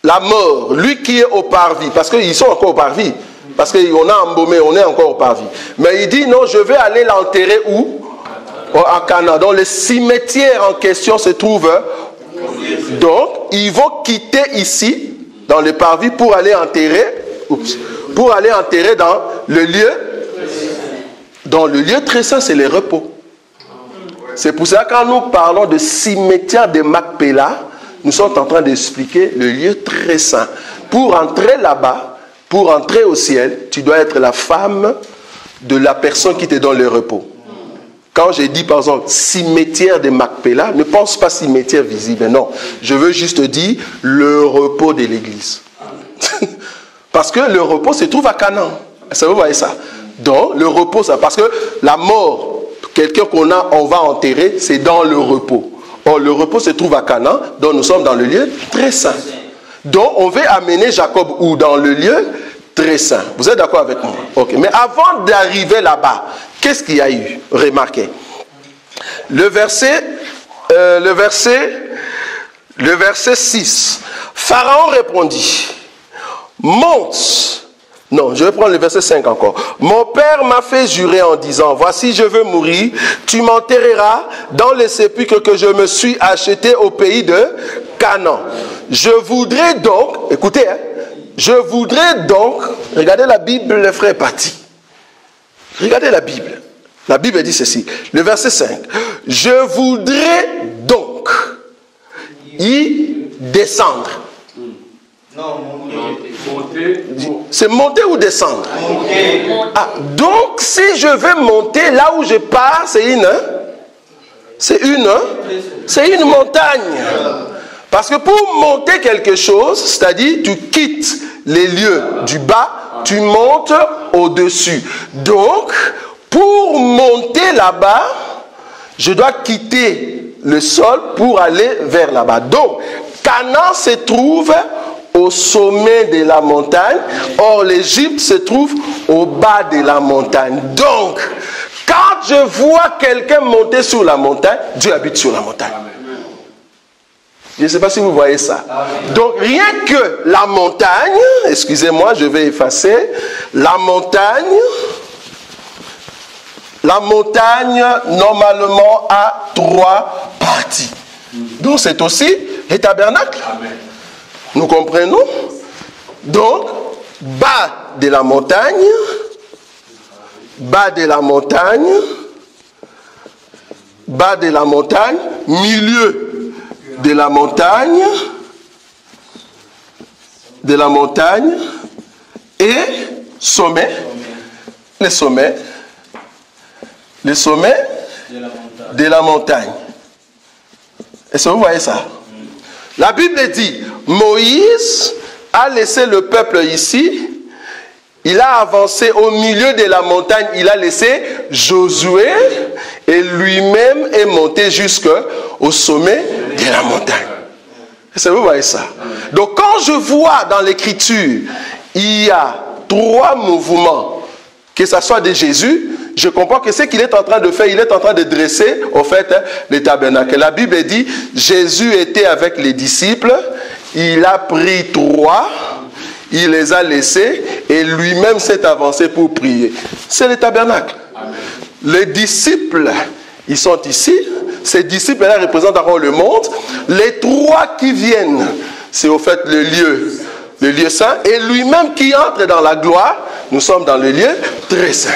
la mort, lui qui est au parvis, parce qu'ils sont encore au parvis, parce qu'on a embaumé, on est encore au parvis. Mais il dit non, je vais aller l'enterrer où? À Canaan. Donc le cimetière en question se trouve. Donc ils vont quitter ici, dans le parvis, pour aller enterrer, dans le lieu. Dans le lieu très saint, c'est le repos. C'est pour ça que quand nous parlons de cimetière de Macpéla, nous sommes en train d'expliquer le lieu très saint. Pour entrer là-bas, pour entrer au ciel, tu dois être la femme de la personne qui te donne le repos. Quand j'ai dit par exemple cimetière de Macpéla, ne pense pas cimetière visible, non. Je veux juste dire le repos de l'église. Parce que le repos se trouve à Canaan. Ça, vous voyez ça? Donc le repos, ça, parce que la mort, quelqu'un on va enterrer, c'est dans le repos. Or, le repos se trouve à Canaan, donc nous sommes dans le lieu très saint. Donc, on veut amener Jacob où? Dans le lieu très saint. Vous êtes d'accord avec moi? Ok. Mais avant d'arriver là-bas, qu'est-ce qu'il y a eu? Remarquez. Le verset 6. Pharaon répondit: monte. Non, je vais prendre le verset 5 encore. Mon père m'a fait jurer en disant: voici, je veux mourir, tu m'enterreras dans les sépulcres que je me suis acheté au pays de Canaan. Je voudrais donc, écoutez, je voudrais donc, regardez la Bible, le frère Pati. Regardez la Bible. La Bible dit ceci, le verset 5. Je voudrais donc y descendre. Non, monter. C'est monter ou descendre? Monter. Ah, donc si je veux monter là où je pars, c'est une montagne. Parce que pour monter quelque chose, c'est-à-dire tu quittes les lieux du bas, tu montes au-dessus. Donc, pour monter là-bas, je dois quitter le sol pour aller vers là-bas. Donc, Canaan se trouve au sommet de la montagne. Or, l'Égypte se trouve au bas de la montagne. Donc, quand je vois quelqu'un monter sur la montagne, Dieu habite sur la montagne. Je ne sais pas si vous voyez ça. Donc, rien que la montagne, excusez-moi, je vais effacer, la montagne, normalement, a 3 parties. Donc, c'est aussi les tabernacles. Nous comprenons? Donc, bas de la montagne, milieu de la montagne et sommet, les sommets de la montagne. Est-ce que vous voyez ça? La Bible dit, Moïse a laissé le peuple ici, il a avancé au milieu de la montagne, il a laissé Josué et lui-même est monté jusqu'au sommet de la montagne. Est-ce que vous voyez ça? Donc quand je vois dans l'écriture, il y a 3 mouvements, que ce soit de Jésus, je comprends que ce qu'il est en train de faire, il est en train de dresser, au fait, les tabernacles. La Bible dit, Jésus était avec les disciples, il a pris 3, il les a laissés, et lui-même s'est avancé pour prier. C'est les tabernacles. Amen. Les disciples, ils sont ici, ces disciples-là représentent encore le monde. Les 3 qui viennent, c'est au fait le lieu saint, et lui-même qui entre dans la gloire, nous sommes dans le lieu très saint.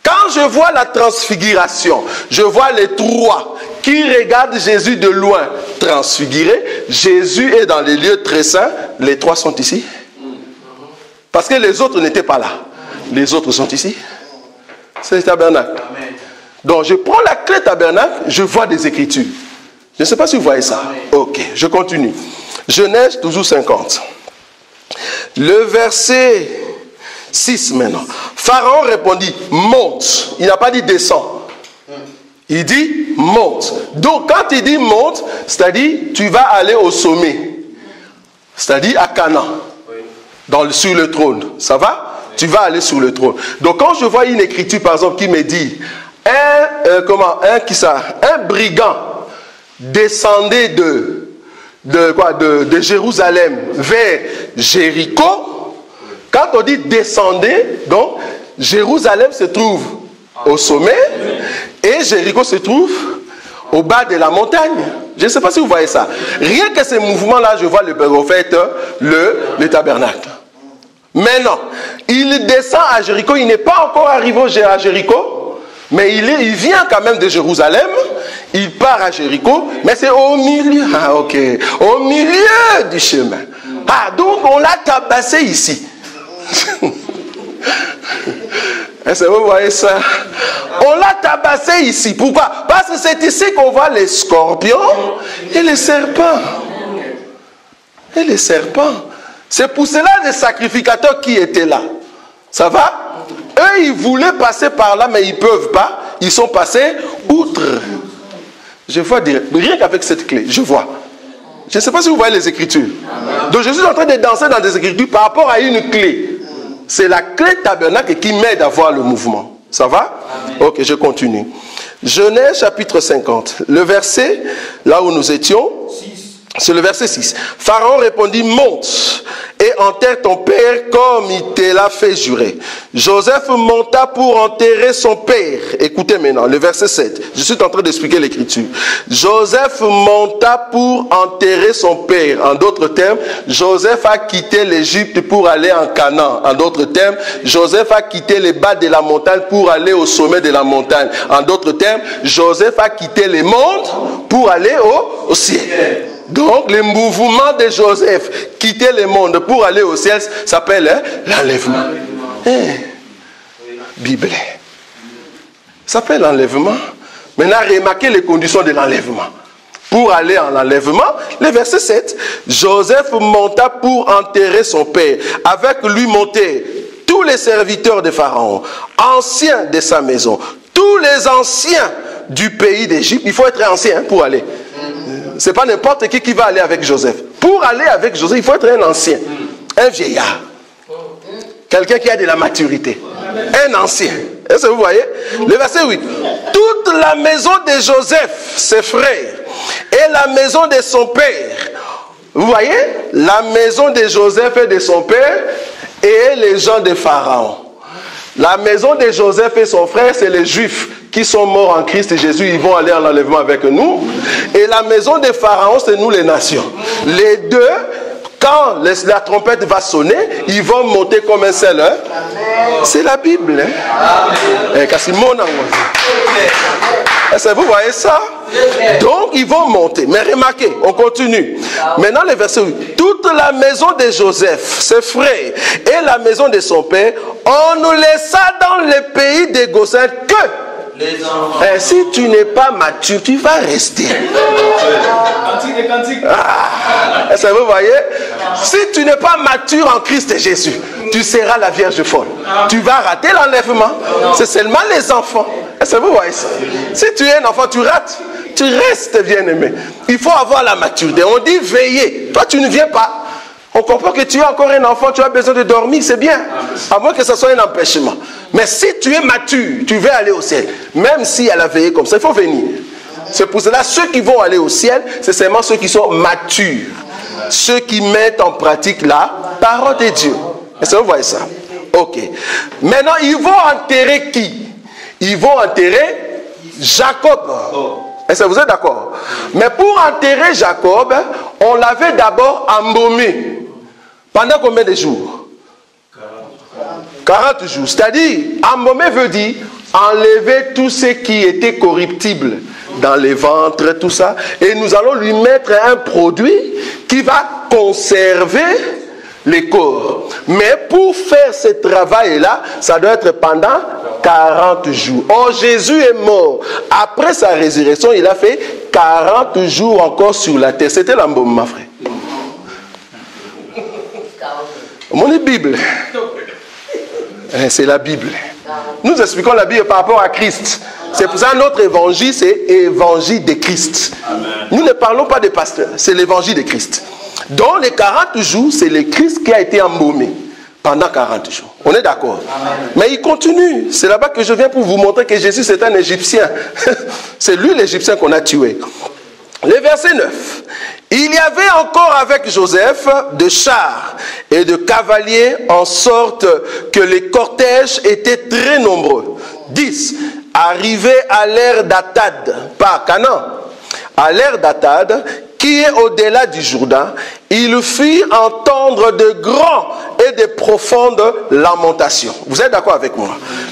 Quand je vois la transfiguration, je vois les 3 qui regardent Jésus de loin transfiguré. Jésus est dans les lieux très saints. Les 3 sont ici. Parce que les autres n'étaient pas là. Les autres sont ici. C'est le tabernacle. Donc je prends la clé tabernacle, je vois des écritures. Je ne sais pas si vous voyez ça. Ok, je continue. Genèse toujours 50. Le verset 6 maintenant. Pharaon répondit, monte. Il n'a pas dit descend. Il dit monte. Donc quand il dit monte, c'est-à-dire tu vas aller au sommet. C'est-à-dire à Canaan. Sur le trône. Ça va? Tu vas aller sur le trône. Donc quand je vois une écriture par exemple qui me dit un brigand descendait de Jérusalem vers Jéricho. Quand on dit descendez, donc Jérusalem se trouve au sommet et Jéricho se trouve au bas de la montagne. Je ne sais pas si vous voyez ça. Rien que ces mouvements-là, je vois le tabernacle. Maintenant, il descend à Jéricho. Il n'est pas encore arrivé à Jéricho, mais il vient quand même de Jérusalem. Il part à Jéricho, mais c'est au milieu. Ah, ok. Au milieu du chemin. Ah, donc on l'a tabassé ici. Est-ce que vous voyez ça? On l'a tabassé ici. Pourquoi? Parce que c'est ici qu'on voit les scorpions et les serpents. Et les serpents. C'est pour cela les sacrificateurs qui étaient là. Ça va? Eux, ils voulaient passer par là, mais ils ne peuvent pas. Ils sont passés outre. Je vois rien qu'avec cette clé, je vois. Je ne sais pas si vous voyez les écritures. Donc je suis en train de danser dans des écritures par rapport à une clé. C'est la clé tabernacle qui m'aide à voir le mouvement. Ça va? Ok, je continue. Genèse chapitre 50. Le verset, là où nous étions, c'est le verset 6. Pharaon répondit, monte et enterre ton père comme il te l'a fait jurer. Joseph monta pour enterrer son père. Écoutez maintenant, le verset 7. Je suis en train d'expliquer l'écriture. Joseph monta pour enterrer son père. En d'autres termes, Joseph a quitté l'Égypte pour aller en Canaan. En d'autres termes, Joseph a quitté les bas de la montagne pour aller au sommet de la montagne. En d'autres termes, Joseph a quitté les mondes pour aller au ciel. Donc, le mouvement de Joseph, quitter le monde pour aller au ciel, s'appelle l'enlèvement. Bible. Ça s'appelle l'enlèvement. Maintenant, remarquez les conditions de l'enlèvement. Pour aller en enlèvement, le verset 7, Joseph monta pour enterrer son père. Avec lui montaient tous les serviteurs de Pharaon, anciens de sa maison, tous les anciens du pays d'Égypte. Il faut être ancien pour aller. Ce n'est pas n'importe qui va aller avec Joseph. Pour aller avec Joseph, il faut être un ancien, un vieillard. Quelqu'un qui a de la maturité. Un ancien. Est-ce que vous voyez? Le verset 8. Toute la maison de Joseph, ses frères, et la maison de son père. Vous voyez? La maison de Joseph et de son père et les gens de Pharaon. La maison de Joseph et son frère, c'est les Juifs qui sont morts en Christ et Jésus. Ils vont aller en enlèvement avec nous. Et la maison de Pharaon, c'est nous les nations. Les deux, quand la trompette va sonner, ils vont monter comme un seul. Hein? C'est la Bible. Hein? Est-ce que vous voyez ça? Donc ils vont monter. Mais remarquez, on continue. Maintenant le verset 8. Toute la maison de Joseph, ses frères et la maison de son père, on nous laissa dans le pays des Gosens que les enfants. Et si tu n'es pas mature, tu vas rester. Est-ce que vous voyez? Si tu n'es pas mature en Christ et Jésus, tu seras la Vierge folle. Tu vas rater l'enlèvement. C'est seulement les enfants. Est-ce que vous voyez ça? Si tu es un enfant, tu rates. Tu restes bien-aimé. Il faut avoir la maturité. On dit veiller. Toi, tu ne viens pas. On comprend que tu es encore un enfant, tu as besoin de dormir, c'est bien. À moins que ce soit un empêchement. Mais si tu es mature, tu veux aller au ciel. Même si elle a veillé comme ça, il faut venir. C'est pour cela, ceux qui vont aller au ciel, c'est seulement ceux qui sont matures. Ceux qui mettent en pratique la parole de Dieu. Est-ce que vous voyez ça? Ok. Maintenant, ils vont enterrer qui? Ils vont enterrer Jacob. Est-ce que vous êtes d'accord? Mais pour enterrer Jacob, on l'avait d'abord embaumé. Pendant combien de jours? 40 jours. C'est-à-dire, embaumer veut dire enlever tout ce qui était corruptible dans les ventres, tout ça. Et nous allons lui mettre un produit qui va conserver les corps. Mais pour faire ce travail-là, ça doit être pendant 40 jours. Or, Jésus est mort. Après sa résurrection, il a fait 40 jours encore sur la terre. C'était l'embaumement, frère. Mon Bible. C'est la Bible. Nous expliquons la Bible par rapport à Christ. C'est pour ça que notre évangile, c'est évangile de Christ. Amen. Nous ne parlons pas des pasteurs, c'est l'évangile de Christ. Dans les 40 jours, c'est le Christ qui a été embaumé pendant 40 jours. On est d'accord? Mais il continue. C'est là-bas que je viens pour vous montrer que Jésus, c'est un Égyptien. C'est lui l'Égyptien qu'on a tué. Le verset 9. Il y avait encore avec Joseph de chars et de cavaliers en sorte que les cortèges étaient très nombreux. 10. Arrivé à l'ère d'Atad, pas Canaan, à l'ère d'Atad, qui est au-delà du Jourdain, il fit entendre de grands et de profondes lamentations. Vous êtes d'accord avec moi?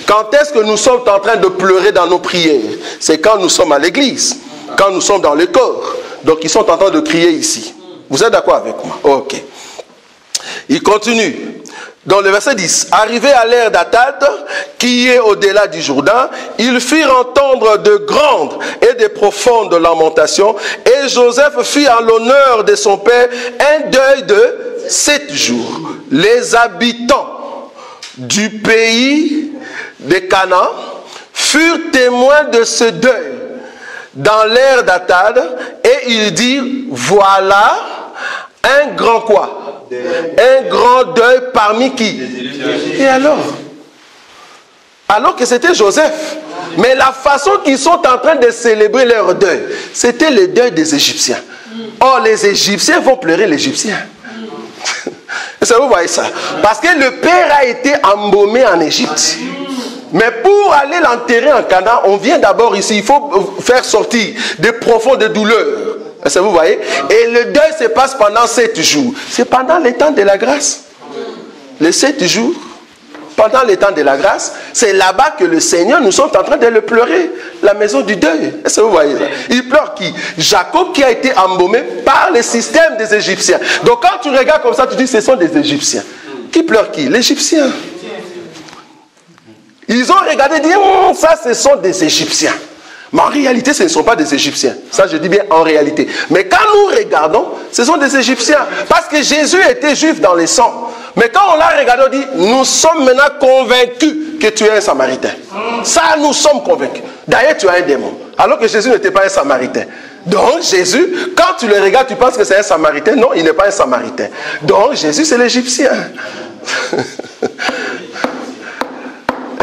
Quand est-ce que nous sommes en train de pleurer dans nos prières? C'est quand nous sommes à l'église, quand nous sommes dans le corps. Donc ils sont en train de crier ici. Vous êtes d'accord avec moi? Ok. Il continue. Dans le verset 10, arrivé à l'ère d'Atad, qui est au-delà du Jourdain, ils firent entendre de grandes et de profondes lamentations, et Joseph fit en l'honneur de son père un deuil de 7 jours. Les habitants du pays de Canaan furent témoins de ce deuil dans l'ère d'Atad, et il dit, voilà un grand quoi? Un grand deuil parmi qui? Et alors? Alors que c'était Joseph. Mais la façon qu'ils sont en train de célébrer leur deuil, c'était le deuil des Égyptiens. Or, les Égyptiens vont pleurer l'Égyptien. Est-ce que vous voyez ça? Parce que le père a été embaumé en Égypte. Mais pour aller l'enterrer en Canaan, on vient d'abord ici. Il faut faire sortir des profondes douleurs. Est-ce que vous voyez? Et le deuil se passe pendant 7 jours. C'est pendant le temps de la grâce. Les 7 jours, pendant le temps de la grâce, c'est là-bas que le Seigneur, nous sommes en train de le pleurer. La maison du deuil. Est-ce que vous voyez ça? Il pleure qui? Jacob qui a été embaumé par le système des Égyptiens. Donc quand tu regardes comme ça, tu dis ce sont des Égyptiens. Qui pleure qui? L'Égyptien. Ils ont regardé et dit, ça ce sont des Égyptiens. Mais en réalité, ce ne sont pas des Égyptiens. Ça, je dis bien en réalité. Mais quand nous regardons, ce sont des Égyptiens. Parce que Jésus était juif dans le sang. Mais quand on l'a regardé, on dit, nous sommes maintenant convaincus que tu es un Samaritain. Ça, nous sommes convaincus. D'ailleurs, tu as un démon. Alors que Jésus n'était pas un Samaritain. Donc Jésus, quand tu le regardes, tu penses que c'est un Samaritain. Non, il n'est pas un Samaritain. Donc Jésus, c'est l'Égyptien.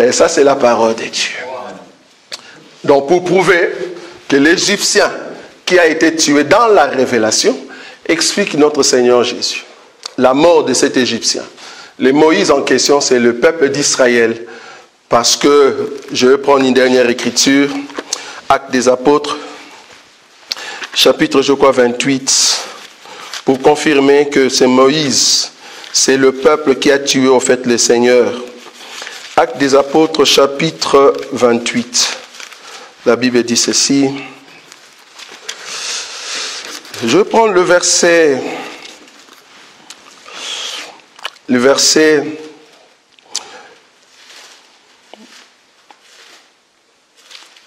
Et ça, c'est la parole de Dieu. Donc pour prouver que l'Égyptien qui a été tué dans la révélation explique notre Seigneur Jésus. La mort de cet Égyptien. Les Moïse en question, c'est le peuple d'Israël. Parce que, je vais prendre une dernière écriture, Actes des Apôtres, chapitre, je crois, 28, pour confirmer que c'est Moïse, c'est le peuple qui a tué, en fait, le Seigneur. Actes des Apôtres, chapitre 28. La Bible dit ceci. Je vais prendre le verset...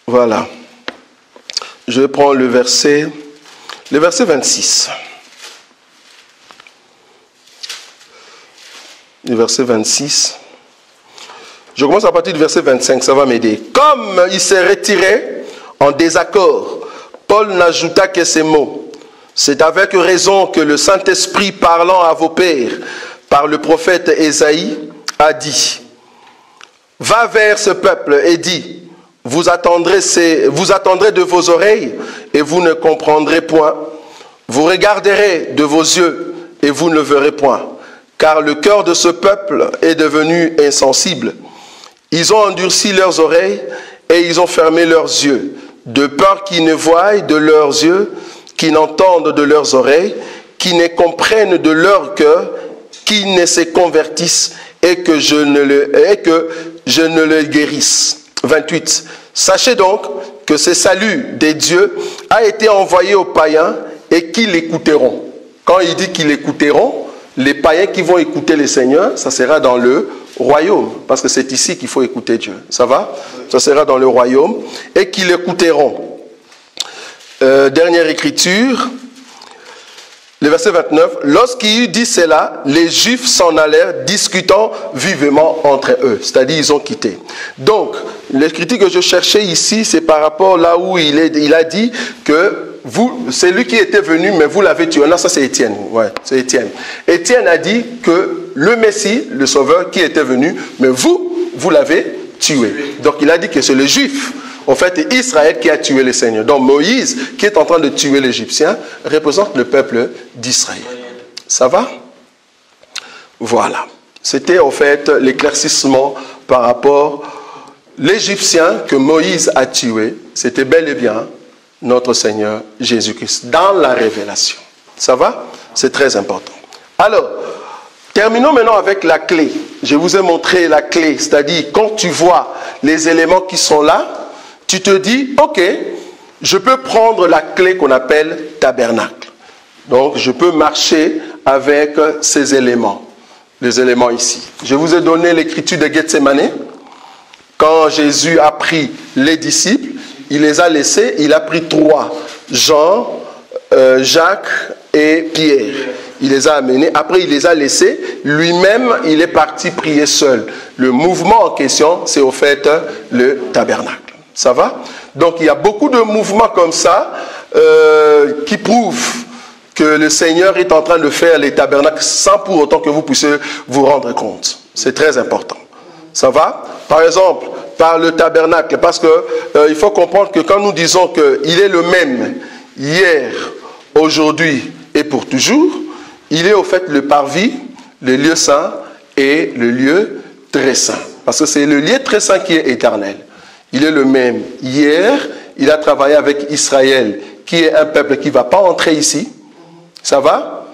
Voilà. Je vais prendre le verset 26. Le verset 26. Je commence à partir du verset 25, ça va m'aider. Comme il s'est retiré en désaccord, Paul n'ajouta que ces mots. C'est avec raison que le Saint-Esprit, parlant à vos pères, par le prophète Ésaïe, a dit, « Va vers ce peuple et dis, vous attendrez de vos oreilles et vous ne comprendrez point. Vous regarderez de vos yeux et vous ne verrez point. Car le cœur de ce peuple est devenu insensible. Ils ont endurci leurs oreilles et ils ont fermé leurs yeux, de peur qu'ils ne voient de leurs yeux, qu'ils n'entendent de leurs oreilles, qu'ils ne comprennent de leur cœur, qu'ils ne se convertissent et que je ne le guérisse. » 28. Sachez donc que ce salut des dieux a été envoyé aux païens et qu'ils l'écouteront. Quand il dit qu'ils l'écouteront, les païens qui vont écouter le Seigneur, ça sera dans le royaume. Parce que c'est ici qu'il faut écouter Dieu. Ça va? Ça sera dans le royaume. Et qu'ils l'écouteront. Dernière écriture. Le verset 29, lorsqu'il eut dit cela, les Juifs s'en allèrent discutant vivement entre eux. C'est-à-dire, ils ont quitté. Donc, l'écriture que je cherchais ici, c'est par rapport là où il a dit que vous, c'est lui qui était venu, mais vous l'avez tué. Non, ça c'est Étienne. Ouais, c'est Étienne. Étienne a dit que le Messie, le Sauveur qui était venu, mais vous l'avez tué. Donc, il a dit que c'est le Juif. En fait, Israël qui a tué le Seigneur. Donc Moïse, qui est en train de tuer l'Égyptien, représente le peuple d'Israël. Ça va? Voilà. C'était en fait l'éclaircissement par rapport à l'Égyptien que Moïse a tué. C'était bel et bien notre Seigneur Jésus-Christ, dans la révélation. Ça va? C'est très important. Alors, terminons maintenant avec la clé. Je vous ai montré la clé, c'est-à-dire quand tu vois les éléments qui sont là, tu te dis, ok, je peux prendre la clé qu'on appelle tabernacle. Donc, je peux marcher avec ces éléments, les éléments ici. Je vous ai donné l'écriture de Gethsémane. Quand Jésus a pris les disciples, il les a laissés, il a pris 3, Jean, Jacques et Pierre. Il les a amenés, après il les a laissés, lui-même il est parti prier seul. Le mouvement en question, c'est au fait le tabernacle. Ça va? Donc il y a beaucoup de mouvements comme ça qui prouvent que le Seigneur est en train de faire les tabernacles sans pour autant que vous puissiez vous rendre compte. C'est très important. Ça va? Par exemple, par le tabernacle, parce que il faut comprendre que quand nous disons qu'il est le même hier, aujourd'hui et pour toujours, il est au fait le parvis, le lieu saint et le lieu très saint. Parce que c'est le lieu très saint qui est éternel. Il est le même hier, il a travaillé avec Israël, qui est un peuple qui ne va pas entrer ici. Ça va?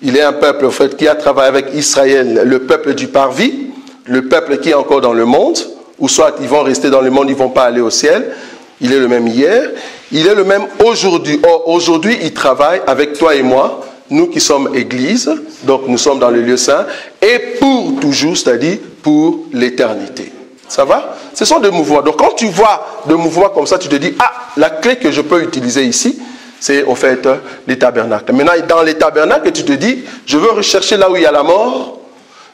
Il est un peuple en fait, qui a travaillé avec Israël, le peuple du parvis, le peuple qui est encore dans le monde, ou soit ils vont rester dans le monde, ils ne vont pas aller au ciel. Il est le même hier, il est le même aujourd'hui. Or, aujourd'hui, il travaille avec toi et moi, nous qui sommes église, donc nous sommes dans le lieu saint, et pour toujours, c'est-à-dire pour l'éternité. Ça va? Ce sont des mouvements. Donc quand tu vois des mouvements comme ça, tu te dis, ah, la clé que je peux utiliser ici, c'est au fait les tabernacles. Maintenant, dans les tabernacles, tu te dis, je veux rechercher là où il y a la mort,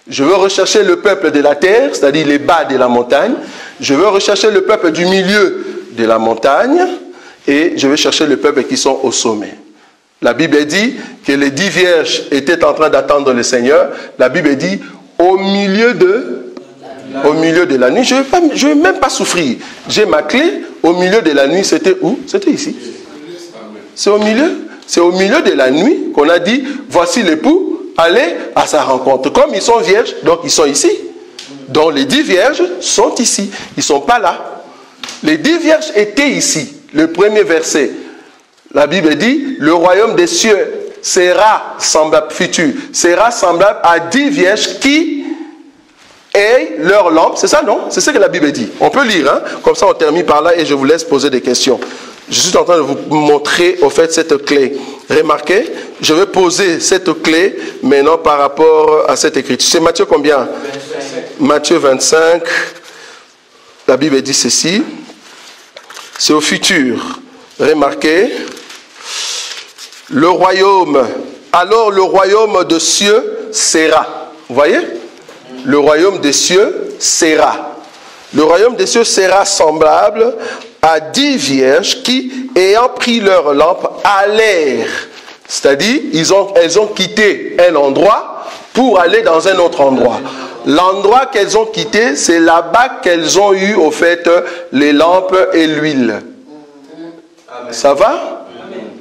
je veux rechercher le peuple de la terre, c'est-à-dire les bas de la montagne, je veux rechercher le peuple du milieu de la montagne, et je vais chercher les peuples qui sont au sommet. La Bible dit que les 10 vierges étaient en train d'attendre le Seigneur. La Bible dit au milieu de la nuit. Je ne vais même pas souffrir. J'ai ma clé. Au milieu de la nuit, c'était où? C'était ici. C'est au milieu. C'est au milieu de la nuit qu'on a dit, voici l'époux, allez à sa rencontre. Comme ils sont vierges, donc ils sont ici. Donc les 10 vierges sont ici. Ils ne sont pas là. Les 10 vierges étaient ici. Le premier verset. La Bible dit, le royaume des cieux sera semblable, futur, sera semblable à 10 vierges qui aient leur lampe. C'est ça, non? C'est ce que la Bible dit. On peut lire, hein? Comme ça on termine par là et je vous laisse poser des questions. Je suis en train de vous montrer, au fait, cette clé. Remarquez, je vais poser cette clé maintenant par rapport à cette écriture. C'est Matthieu combien? 25. Matthieu 25. La Bible dit ceci. C'est au futur. Remarquez. Le royaume, alors le royaume des cieux sera. Vous voyez? Le royaume des cieux sera. Le royaume des cieux sera semblable à 10 vierges qui, ayant pris leur lampe, allèrent. C'est-à-dire, elles ont quitté un endroit pour aller dans un autre endroit. L'endroit qu'elles ont quitté, c'est là-bas qu'elles ont eu, au fait, les lampes et l'huile. Ça va?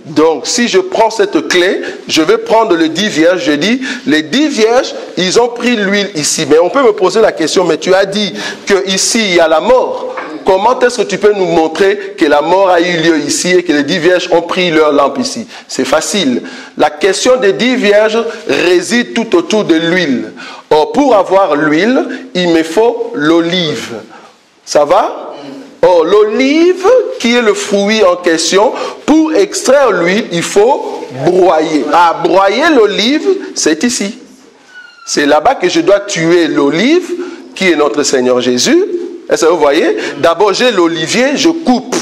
Donc, si je prends cette clé, je vais prendre les 10 vierges. Je dis, les 10 vierges, ils ont pris l'huile ici. Mais on peut me poser la question, mais tu as dit qu'ici, il y a la mort. Comment est-ce que tu peux nous montrer que la mort a eu lieu ici et que les 10 vierges ont pris leur lampe ici? C'est facile. La question des 10 vierges réside tout autour de l'huile. Or, pour avoir l'huile, il me faut l'olive. Ça va? Or, l'olive, qui est le fruit en question, pour extraire l'huile, il faut broyer. À broyer l'olive, c'est ici. C'est là-bas que je dois tuer l'olive, qui est notre Seigneur Jésus. Est-ce que vous voyez? D'abord, j'ai l'olivier, je coupe.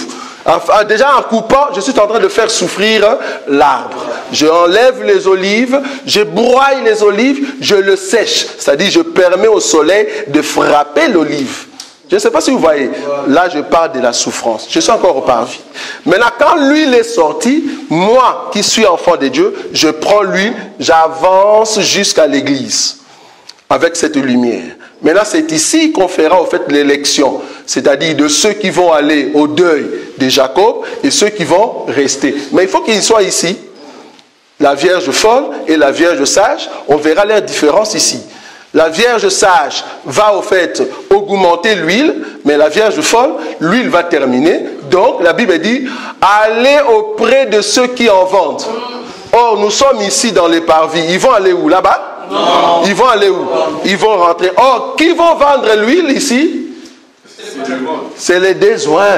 Enfin, déjà en coupant, je suis en train de faire souffrir l'arbre. Je enlève les olives, je broie les olives, je le sèche. C'est-à-dire, je permets au soleil de frapper l'olive. Je ne sais pas si vous voyez. Là, je parle de la souffrance. Je suis encore au parvis. Maintenant, quand l'huile est sortie, moi qui suis enfant de Dieu, je prends l'huile, j'avance jusqu'à l'église avec cette lumière. Maintenant, c'est ici qu'on fera au fait l'élection. C'est-à-dire de ceux qui vont aller au deuil de Jacob et ceux qui vont rester. Mais il faut qu'ils soient ici. La Vierge folle et la Vierge sage, on verra leur différence ici. La Vierge sage va au fait augmenter l'huile, mais la Vierge folle, l'huile va terminer. Donc la Bible dit, allez auprès de ceux qui en vendent. Or, nous sommes ici dans les parvis. Ils vont aller où? Là-bas? Non. Ils vont aller où? Ils vont rentrer. Or, qui vont vendre l'huile ici? C'est les désoins.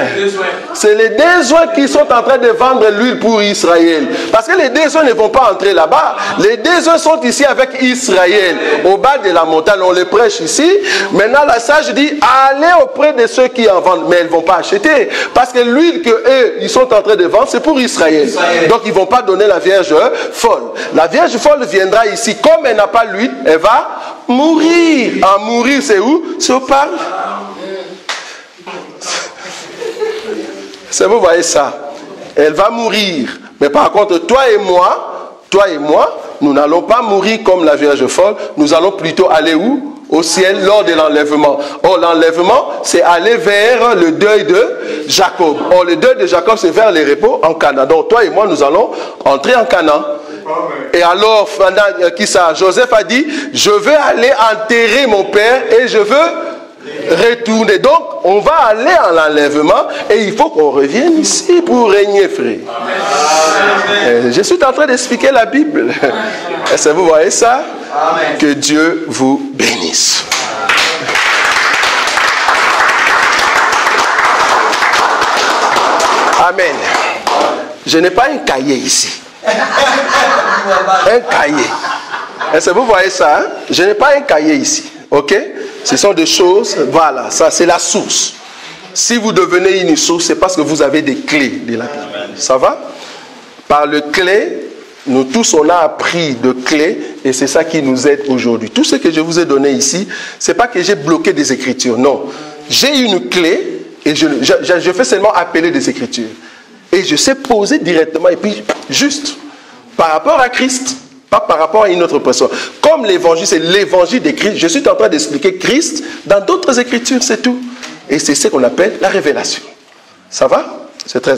C'est les désoins qui sont en train de vendre l'huile pour Israël. Parce que les désoins ne vont pas entrer là-bas. Les désoins sont ici avec Israël. Au bas de la montagne, on les prêche ici. Maintenant, la sage dit, allez auprès de ceux qui en vendent. Mais elles ne vont pas acheter. Parce que l'huile qu'eux, ils sont en train de vendre, c'est pour Israël. Donc, ils ne vont pas donner la Vierge folle. La Vierge folle viendra ici. Comme elle n'a pas l'huile, elle va mourir. En mourir, c'est où? C'est au parc. Vous voyez ça? Elle va mourir. Mais par contre, toi et moi, nous n'allons pas mourir comme la Vierge folle. Nous allons plutôt aller où? Au ciel lors de l'enlèvement. Or, l'enlèvement, c'est aller vers le deuil de Jacob. Or, le deuil de Jacob, c'est vers les repos en Canaan. Donc, toi et moi, nous allons entrer en Canaan. Et alors, Joseph a dit, je veux aller enterrer mon père et je veux retourner. Donc, on va aller en l'enlèvement et il faut qu'on revienne ici pour régner, frère. Je suis en train d'expliquer la Bible. Est-ce que vous voyez ça? Amen. Que Dieu vous bénisse. Amen. Je n'ai pas un cahier ici. Un cahier. Est-ce que vous voyez ça? Hein? Je n'ai pas un cahier ici. Ok? Ce sont des choses, voilà, ça c'est la source. Si vous devenez une source, c'est parce que vous avez des clés de la Bible. Ça va? Par le clé, nous tous on a appris de clés et c'est ça qui nous aide aujourd'hui. Tout ce que je vous ai donné ici, c'est pas que j'ai bloqué des écritures, non. J'ai une clé et je fais seulement appeler des écritures. Et je sais poser directement, et puis juste, par rapport à Christ, pas par rapport à une autre personne. Comme l'évangile, c'est l'évangile de Christ, je suis en train d'expliquer Christ dans d'autres écritures, c'est tout. Et c'est ce qu'on appelle la révélation. Ça va? C'est très